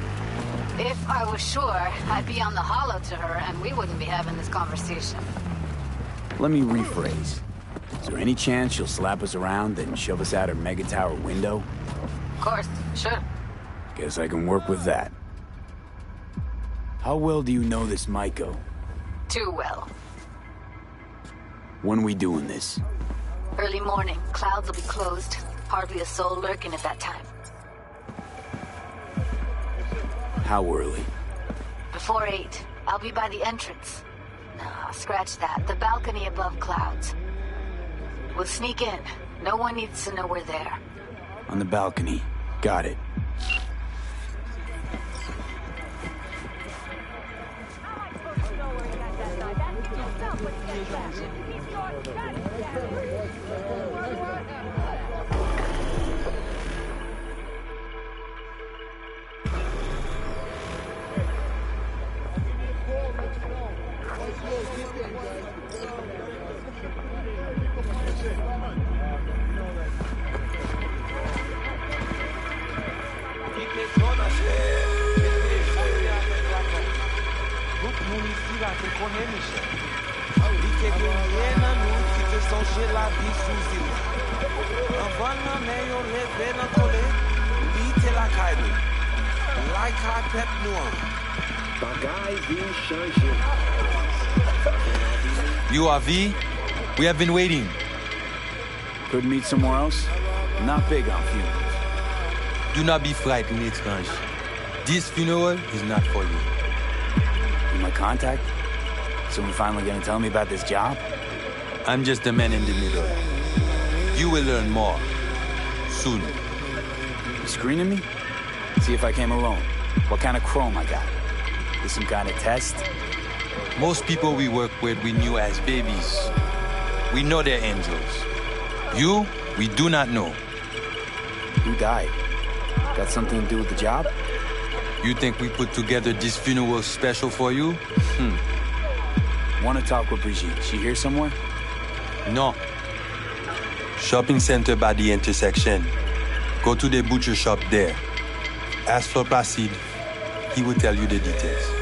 If I was sure, I'd be on the hollow to her and we wouldn't be having this conversation. Let me rephrase. Is there any chance she'll slap us around and shove us out her mega tower window? Of course, sure. Guess I can work with that. How well do you know this Maiko? Too well. When we doing this? Early morning, Clouds will be closed. Hardly a soul lurking at that time. How early? Before 8. I'll be by the entrance. No, scratch that. The balcony above Clouds. We'll sneak in. No one needs to know we're there. On the balcony. Got it. You are V? We have been waiting. Could meet somewhere else? Not big on funerals. Do not be frightened, Étrange. This funeral is not for you. You my contact? Someone finally gonna tell me about this job? I'm just the man in the middle. You will learn more. Soon. You screening me? See if I came alone. What kind of chrome I got? Is some kind of test? Most people we work with we knew as babies. We know they're angels. You, we do not know. Who died? Got something to do with the job? You think we put together this funeral special for you? Want to talk with Brigitte. She here somewhere? No. Shopping center by the intersection. Go to the butcher shop there. Ask for Placide. He will tell you the details.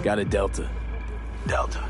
Got a Delta. Delta.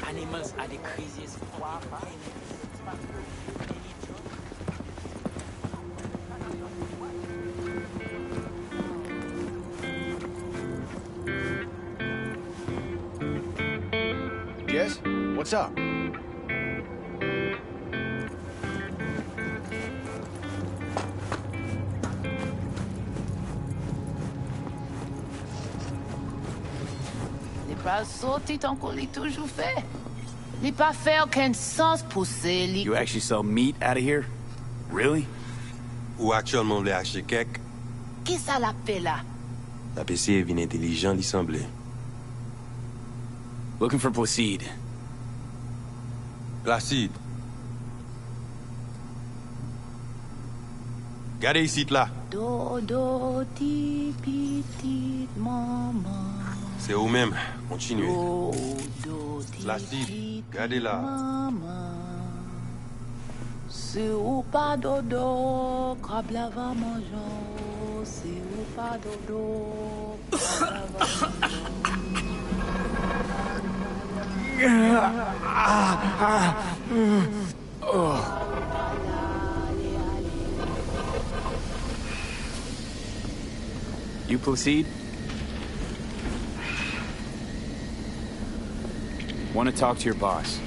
Animals are the craziest. Yes? What's up? Les pas sorti tant qu'on l'ait toujours fait. Les pas fait aucun sens pousser les... You actually sell meat out of here? Really? Ou actuellement vle acheter kek, Qui ça l'a fait là? la PC vin intelligent li semble. Looking for Placide. Placide. Gade ici là. Dodo ti petite maman. C'est ou même. Continuez. Dodo ti Placide, gade là. maman. Si ou pas dodo, crabe la va mangeant. Si ou pas dodo, crabe la va You Placide? Want to talk to your boss.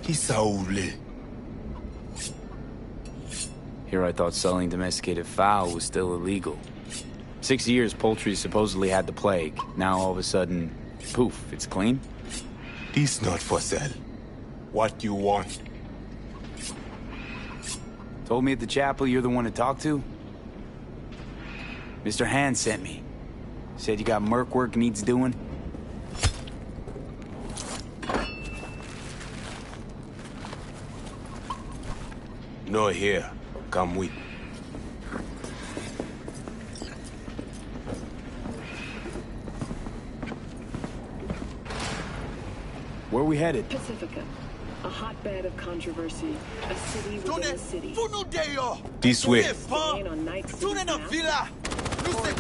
Qui ça ou vle? Here I thought selling domesticated fowl was still illegal. 6 years poultry supposedly had the plague. Now all of a sudden, poof, it's clean? This not for sale. What you want? Told me at the chapel you're the one to talk to? Mr. Hand sent me. Said you got merc work needs doing? No here. Come with. Where are we headed? Pacifica, a hotbed of controversy, a city within a city. This way. Staying on night city villa.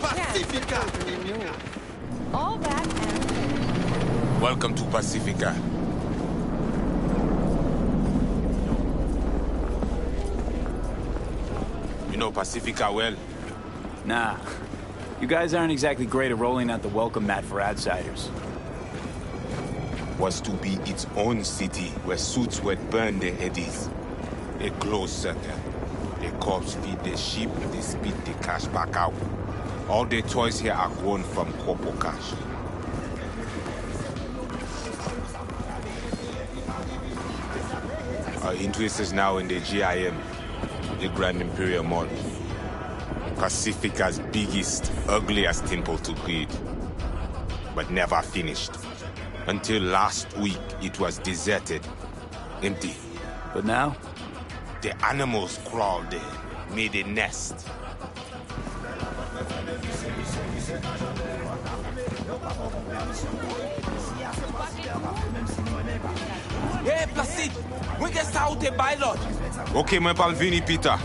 Pacifica. All that and... Welcome to Pacifica. You know Pacifica well? Nah. You guys aren't exactly great at rolling out the welcome mat for outsiders. Was to be its own city where suits would burn their headies. A closed circle. The corpse feed the sheep, they spit the cash back out. All the toys here are grown from corpo cash. Our interest is now in the GIM, the Grand Imperial Mall. Pacifica's biggest, ugliest temple to greed. But never finished. Until last week, it was deserted. Empty. But now? The animals crawled there, made a nest. Hey, Placide! Mwen gen sa ou te bay lot? Ok, mwen pal vini, Peter.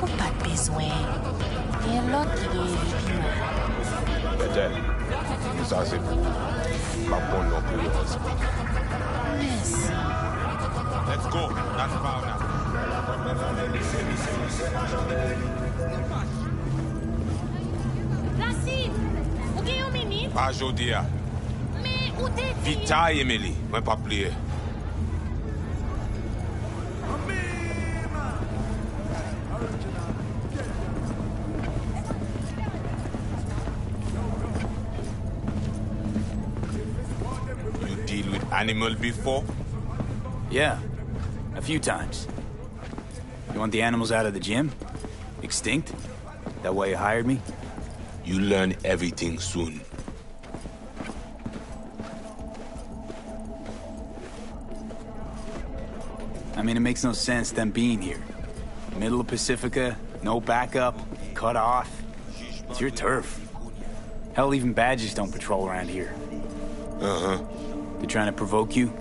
Ou pas de besoin. Il y a l'autre qui est Betel, ça c'est pas bon non plus. Merci. Let's go, that's far now. Placide, ou gen yon minute? Pas jodi a. Mais ou te Vita, Emily, mwen pa plié. Animal before? Yeah, a few times. You want the animals out of the gym? Extinct? That why you hired me? You learn everything soon. I mean, it makes no sense them being here. Middle of Pacifica, no backup, cut off. It's your turf. Hell, even badges don't patrol around here. Uh-huh. They're trying to provoke you?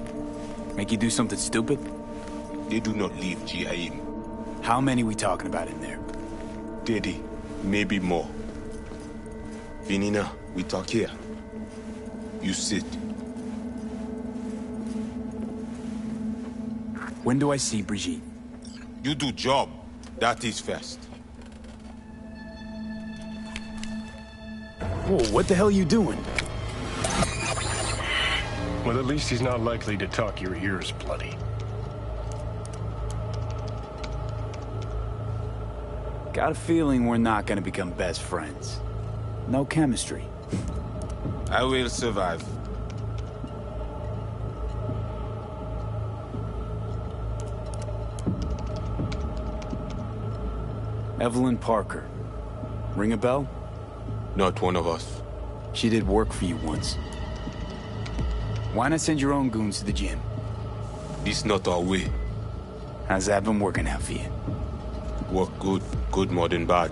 Make you do something stupid? They do not leave GIM. How many we talking about in there? 30, maybe more. Vinina, we talk here. You sit. When do I see Brigitte? You do job. That is first. Whoa, what the hell are you doing? Well, at least he's not likely to talk your ears bloody. Got a feeling we're not gonna become best friends. No chemistry. I will survive. Evelyn Parker. Ring a bell? Not one of us. She did work for you once. Why not send your own goons to the gym? This not our way. How's that been working out for you? Work good. Good more than bad.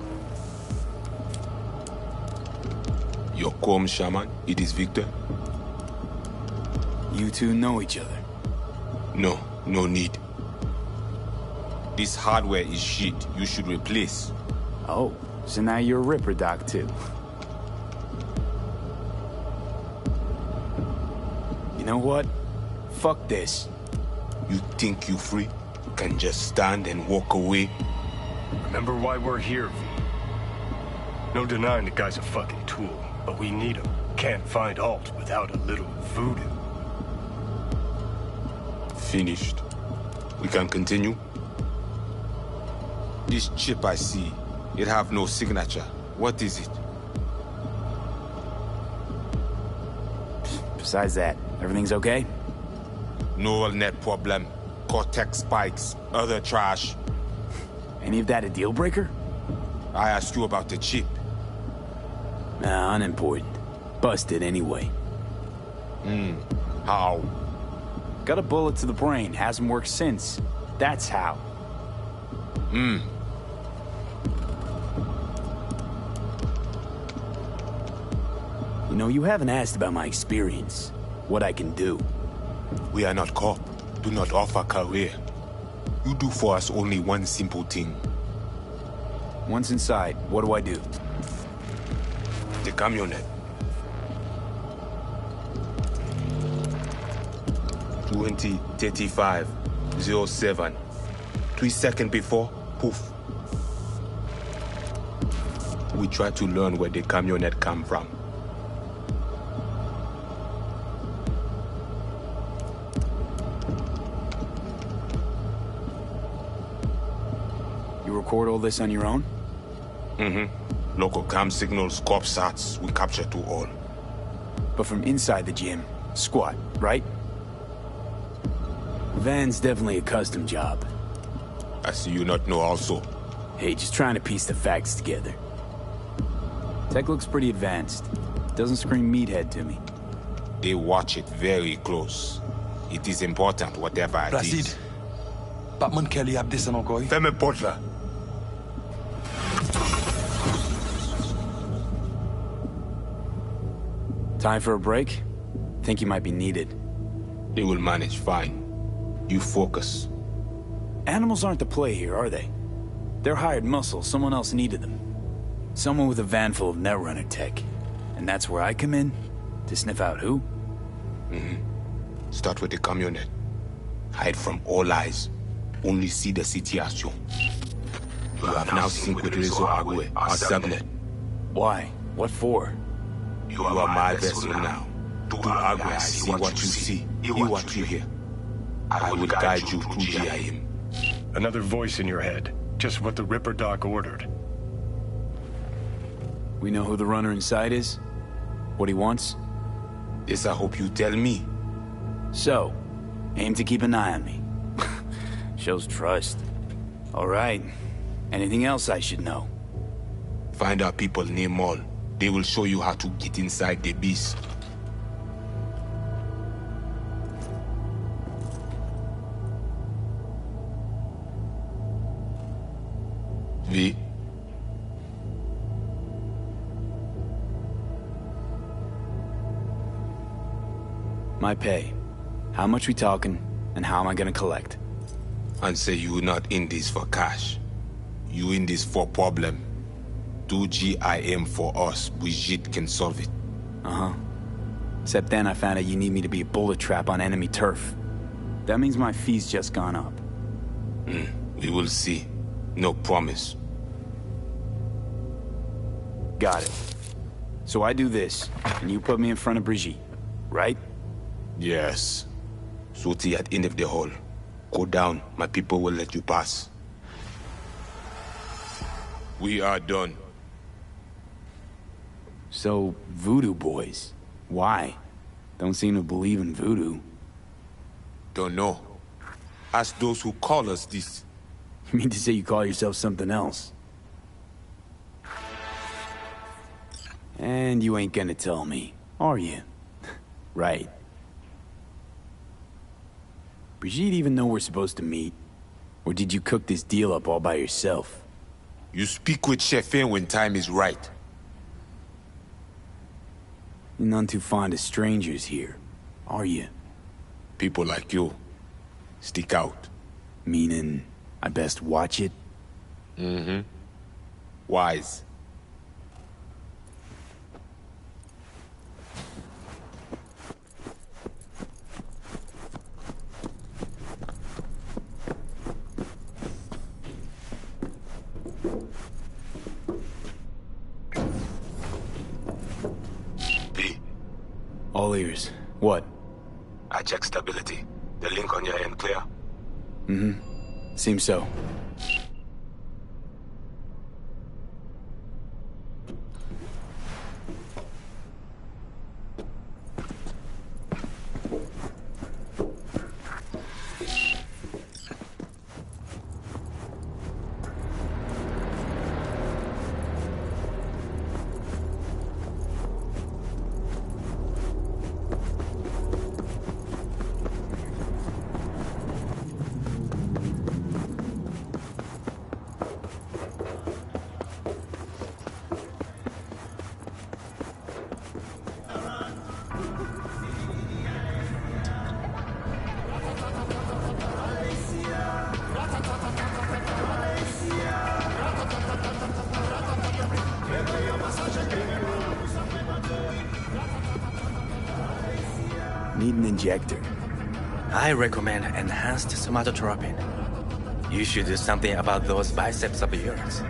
Your calm shaman, it is Victor? You two know each other? No, no need. This hardware is shit. You should replace. Oh, so now you're a Ripper Doc too. You know what? Fuck this. You think you free? Can just stand and walk away? Remember why we're here, V. No denying the guy's a fucking tool, but we need him. Can't find Alt without a little voodoo. Finished. We can continue? This chip I see, it have no signature. What is it? Besides that, everything's okay? Neural net problem. Cortex spikes. Other trash. Any of that a deal breaker? I asked you about the chip. Nah, unimportant. Busted anyway. How? Got a bullet to the brain. Hasn't worked since. That's how. You know, you haven't asked about my experience. What I can do. We are not cop. Do not offer career. You do for us only one simple thing. Once inside, what do I do? The camionet. 20:35:07. 3 seconds before, poof. We try to learn where the camionet come from. You record all this on your own? Local cam signals, corp sats, we capture to all. But from inside the gym, squat, right? Van's definitely a custom job. I see you not know also. Hey, just trying to piece the facts together. Tech looks pretty advanced. Doesn't scream meathead to me. They watch it very close. It is important, whatever it Placide. is. Batman Kelly ap desen ankoy. Fais-moi porte là. Time for a break? Think you might be needed. They will manage fine. You focus. Animals aren't the play here, are they? They're hired muscle. Someone else needed them. Someone with a van full of Netrunner tech. And that's where I come in? To sniff out who? Start with the camionet. Hide from all eyes. Only see the situation. You have now synced with Rezo Agwe, our subnet. Why? What for? You are my vessel now. To Agwe, I see what you see, hear what you hear. I will guide you through GIM. Another voice in your head. Just what the Ripper Doc ordered. We know who the runner inside is? What he wants? This I hope you tell me. So, aim to keep an eye on me. Shows trust. All right. Anything else I should know? Find out people near Mall. They will show you how to get inside the beast. V. My pay. How much we talking, and how am I gonna collect? And say you not in this for cash. You in this for problem. Do GIM for us, Brigitte can solve it. Uh-huh. Except then I found out you need me to be a bullet trap on enemy turf. That means my fee's just gone up. We will see. No promise. Got it. So I do this, and you put me in front of Brigitte, right? Yes. Soti at end of the hall. Go down, my people will let you pass. We are done. So, voodoo boys. Why? Don't seem to believe in voodoo. Don't know. Ask those who call us this. You mean to say you call yourself something else? And you ain't gonna tell me, are you? Right. Brigitte even know we're supposed to meet? Or did you cook this deal up all by yourself? You speak with Chefin when time is right. You're none too fond of strangers here, are you? People like you stick out. Meaning, I best watch it? Mm-hmm. Wise. All ears. What? I check stability. The link on your end clear? Mm-hmm. Seems so. Need an injector. I recommend enhanced somatotropin. You should do something about those biceps of yours.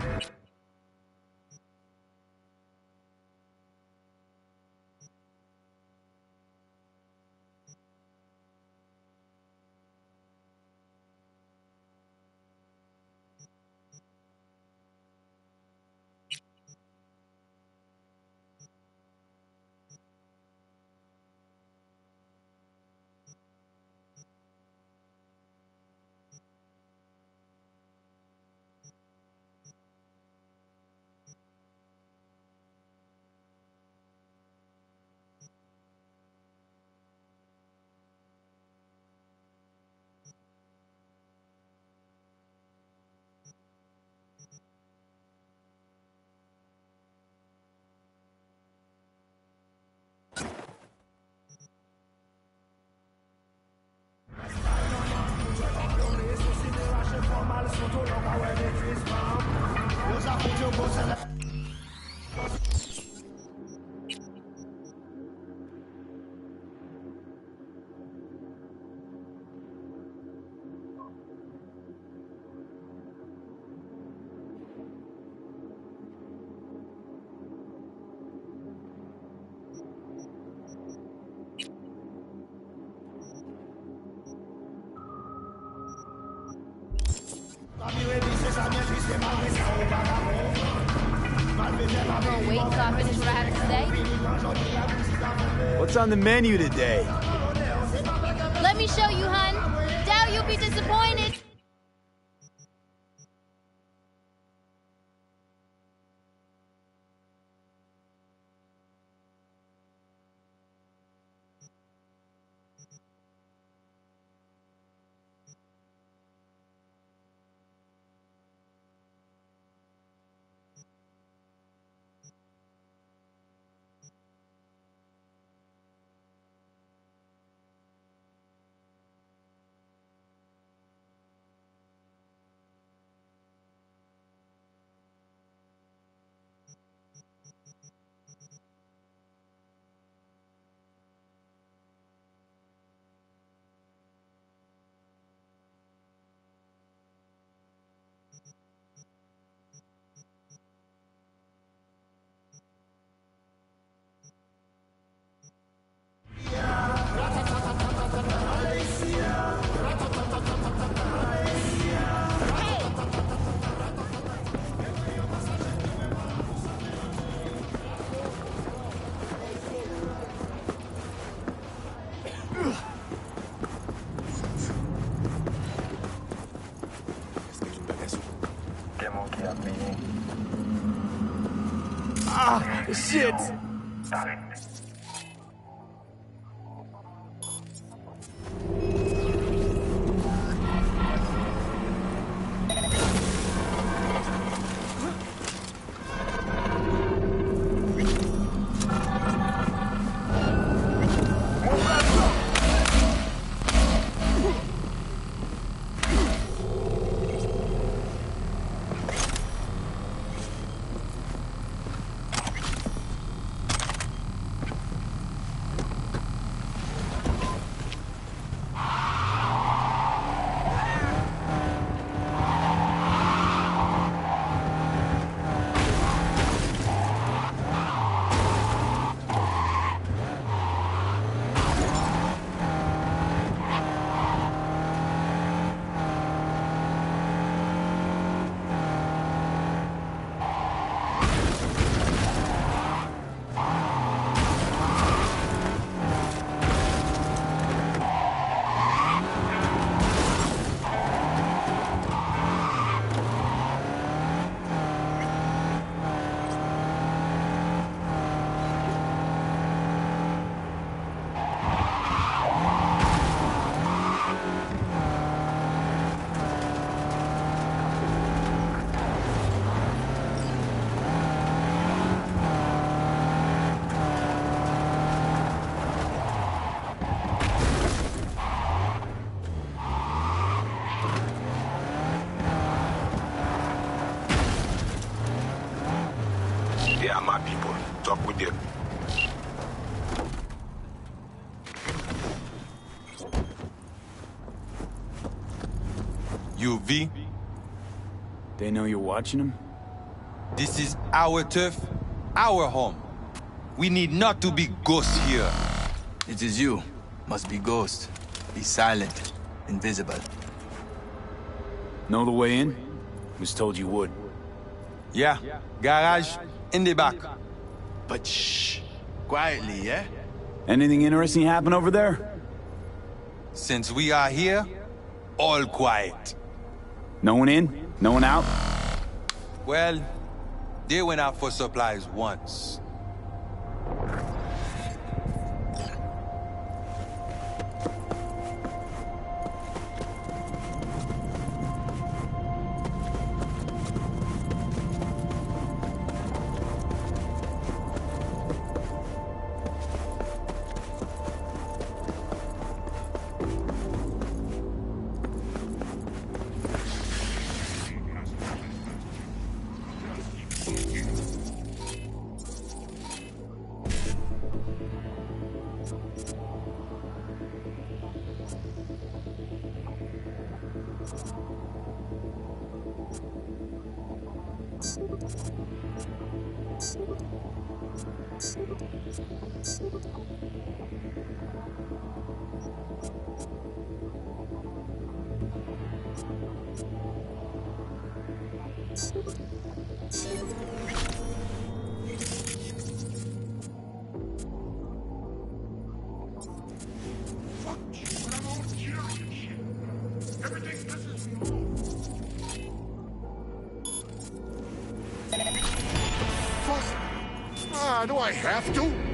Wait until I finish what I have to say. What's on the menu today? Let me show you, hun. Doubt you'll be disappointed. Ah, shit! They are my people. Talk with them. You, V? They know you're watching them? This is our turf, our home. We need not to be ghosts here. It is you. Must be ghost. Be silent. Invisible. Know the way in? Was told you would. Yeah, garage in the back. But shh. Quietly, yeah? Anything interesting happen over there? Since we are here, all quiet. No one in? No one out? Well, they went out for supplies once. Do I have to?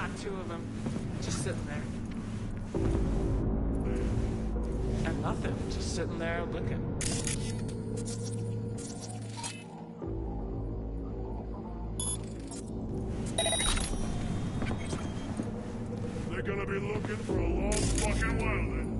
not two of them. Just sitting there. And nothing. Just sitting there looking. They're gonna be looking for a long fucking while then.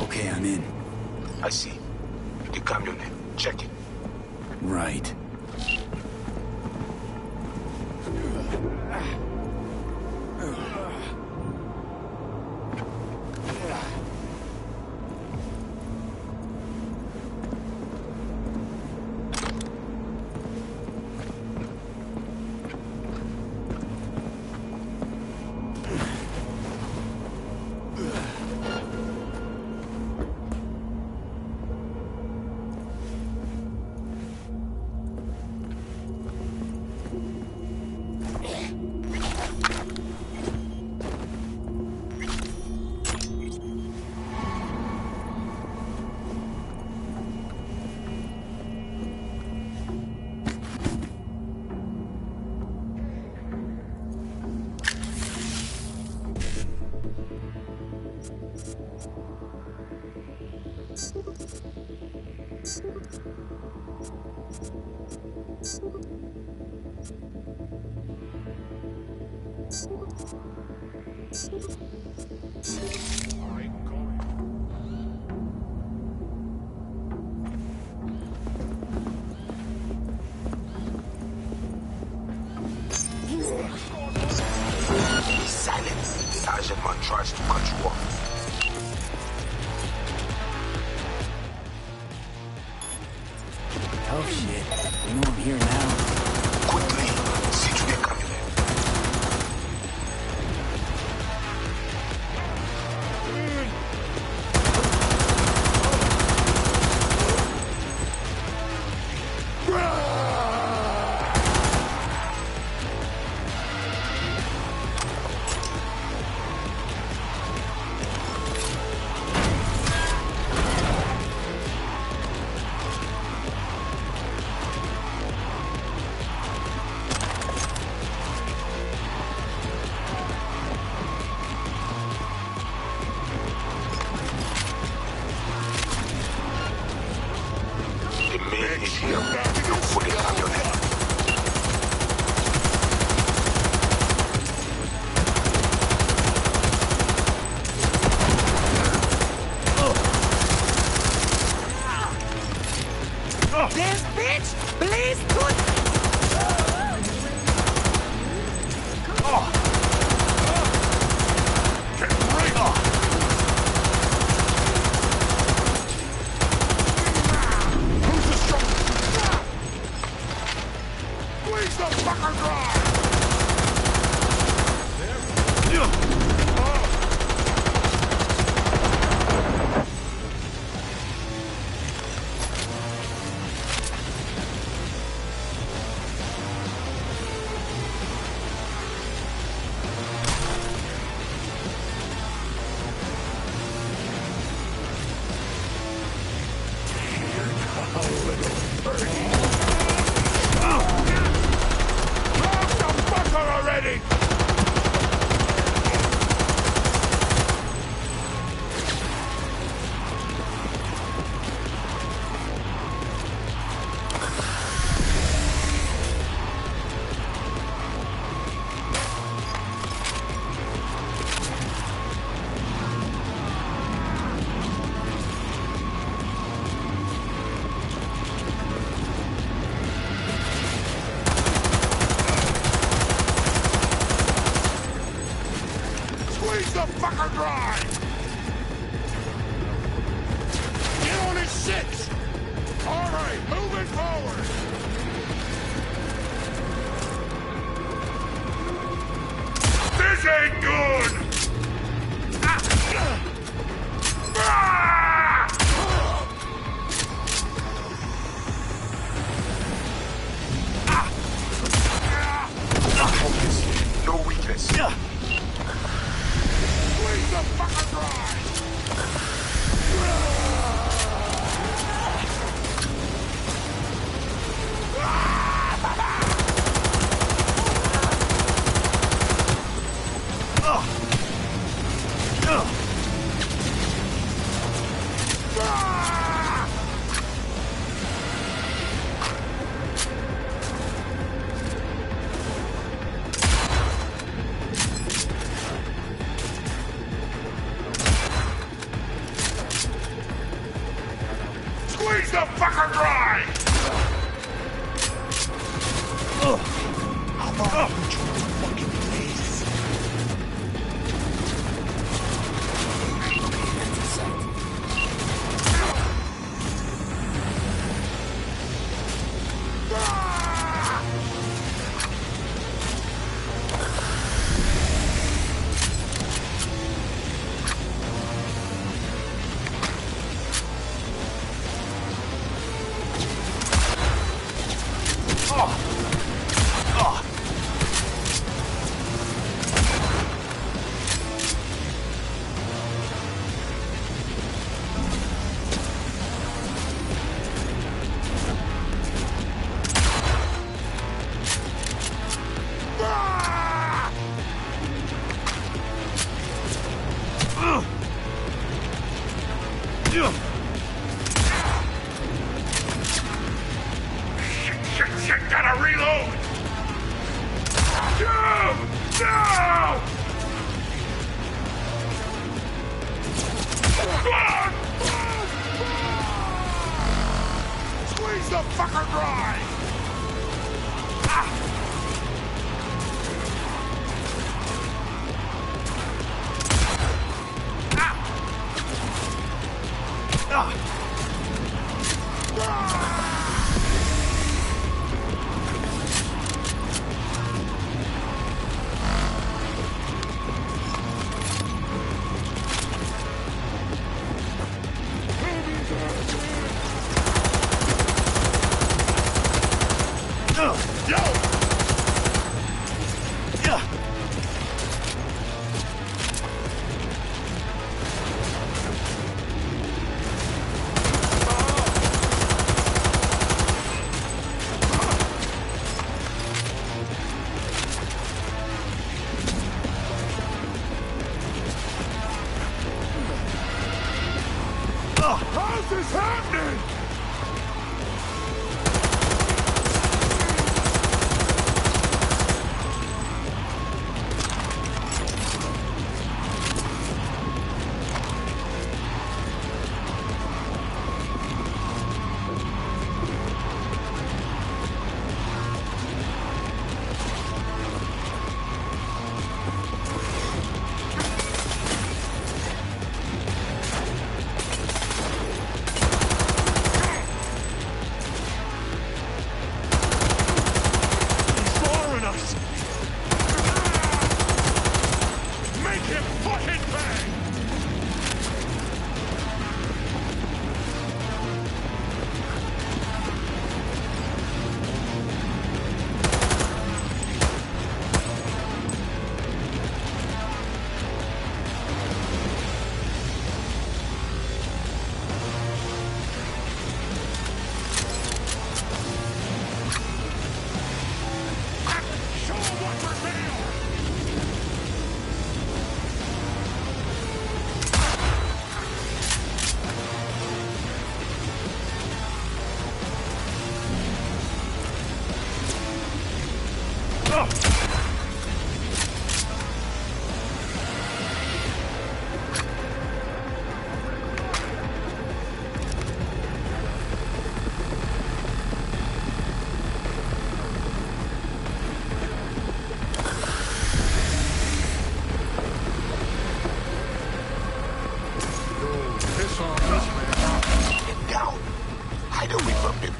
Okay, I'm in. I see. The camionette. Check it. Right. Silence. Sergeant Man tries to cut you off. Oh shit. You know I'm here now. Quickly, see to the camionette. The man is here. Look for the camionette. This bitch! Please put... Squeeze the fucker dry! All right, moving forward. This ain't good. Focus. No weakness. Squeeze the fucker dry. Squeeze the fucker dry! How far control the fucking place? Shit, gotta reload! No! Squeeze the fucker dry! How's this happening? Make him fucking bang! Show him what we're made of! Hide away from him.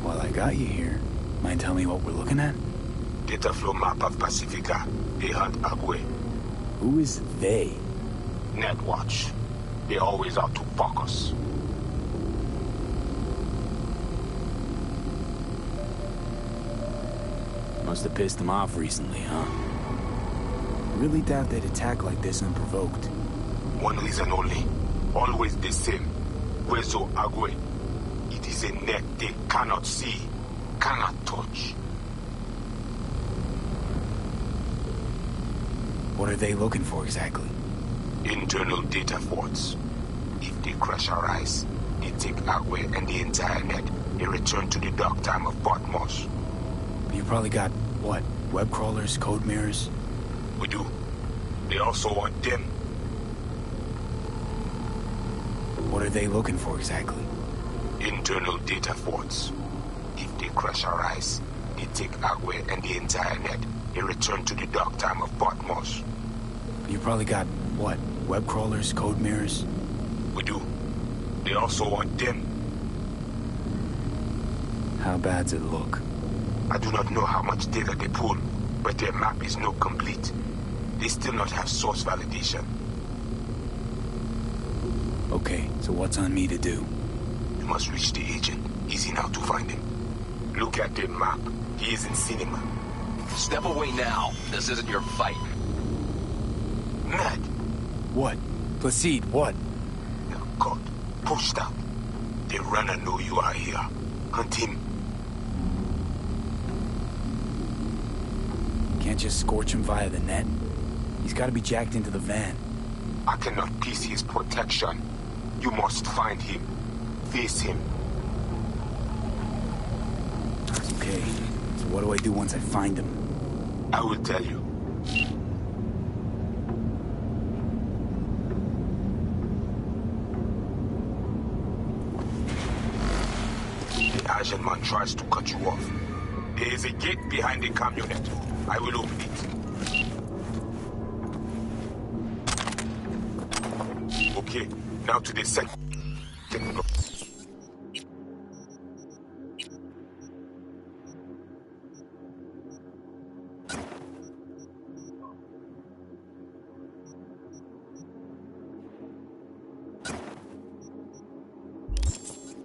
While I got you here, mind telling me what we're looking at? Data flow map of Pacifica. They hunt Agwe. Who is they? Netwatch. They always out to focus. Must have pissed them off recently, huh? Really doubt they'd attack like this unprovoked. One reason only. Always the same. Wezo Agwe. It is a net they cannot see, cannot touch. What are they looking for exactly? Internal data forts. If they crush our eyes, they take Agwe and the entire net. They return to the dark time of Patmos. You probably got, what, web crawlers, code mirrors? We do. They also want them. What are they looking for exactly? Internal data forts. If they crush our eyes, they take Agwe and the entire net. They return to the dark time of Patmos. You probably got, what, web crawlers, code mirrors? We do. They also want them. How bad's it look? I do not know how much data they pull, but their map is not complete. They still not have source validation. Okay, so what's on me to do? You must reach the agent. Easy now to find him. Look at the map. He is in cinema. Step away now. This isn't your fight. Ned! What? Placide, what? Oh God. Push that. The runner know you are here. Hunt him. Can't just scorch him via the net? He's gotta be jacked into the van. I cannot piece his protection. You must find him. Face him. Okay, so what do I do once I find him? I will tell you. The Asian man tries to cut you off. There is a gate behind the camionette. I will open it. Okay, now to the second.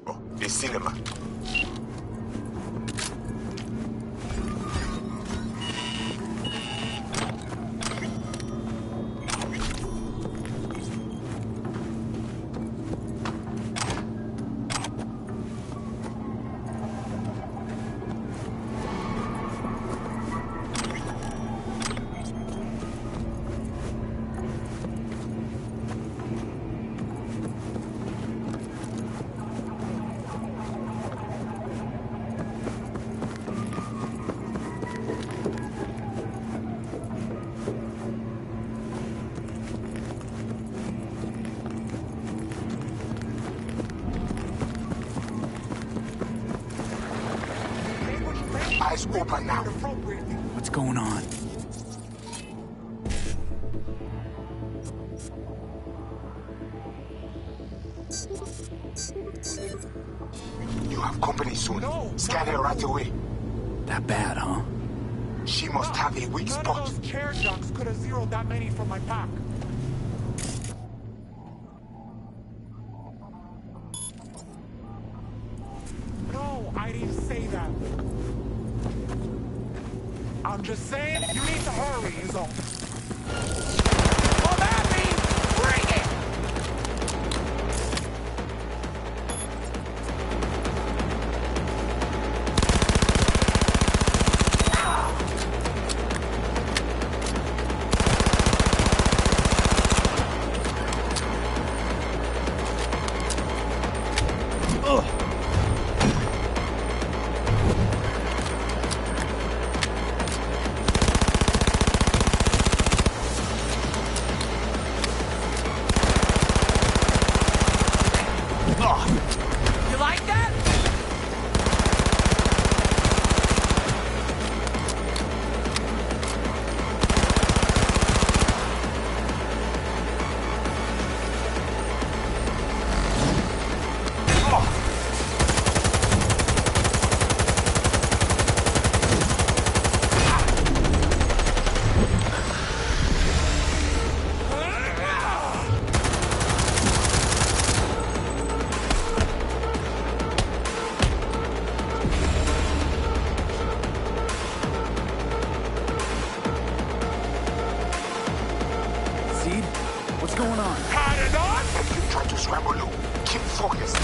Oh, the cinema. Eyes open now. What's going on? You have company soon. Scan her right away. That bad, huh? She must have a weak spot. None of those chair junks could have zeroed that many from my pack. No, I didn't say that. I'm just saying, you need to hurry, is all. Come at me! Bring it! proceed? What's going on? Had enough? If you try to scramble low, keep focused.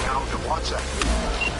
Now the water.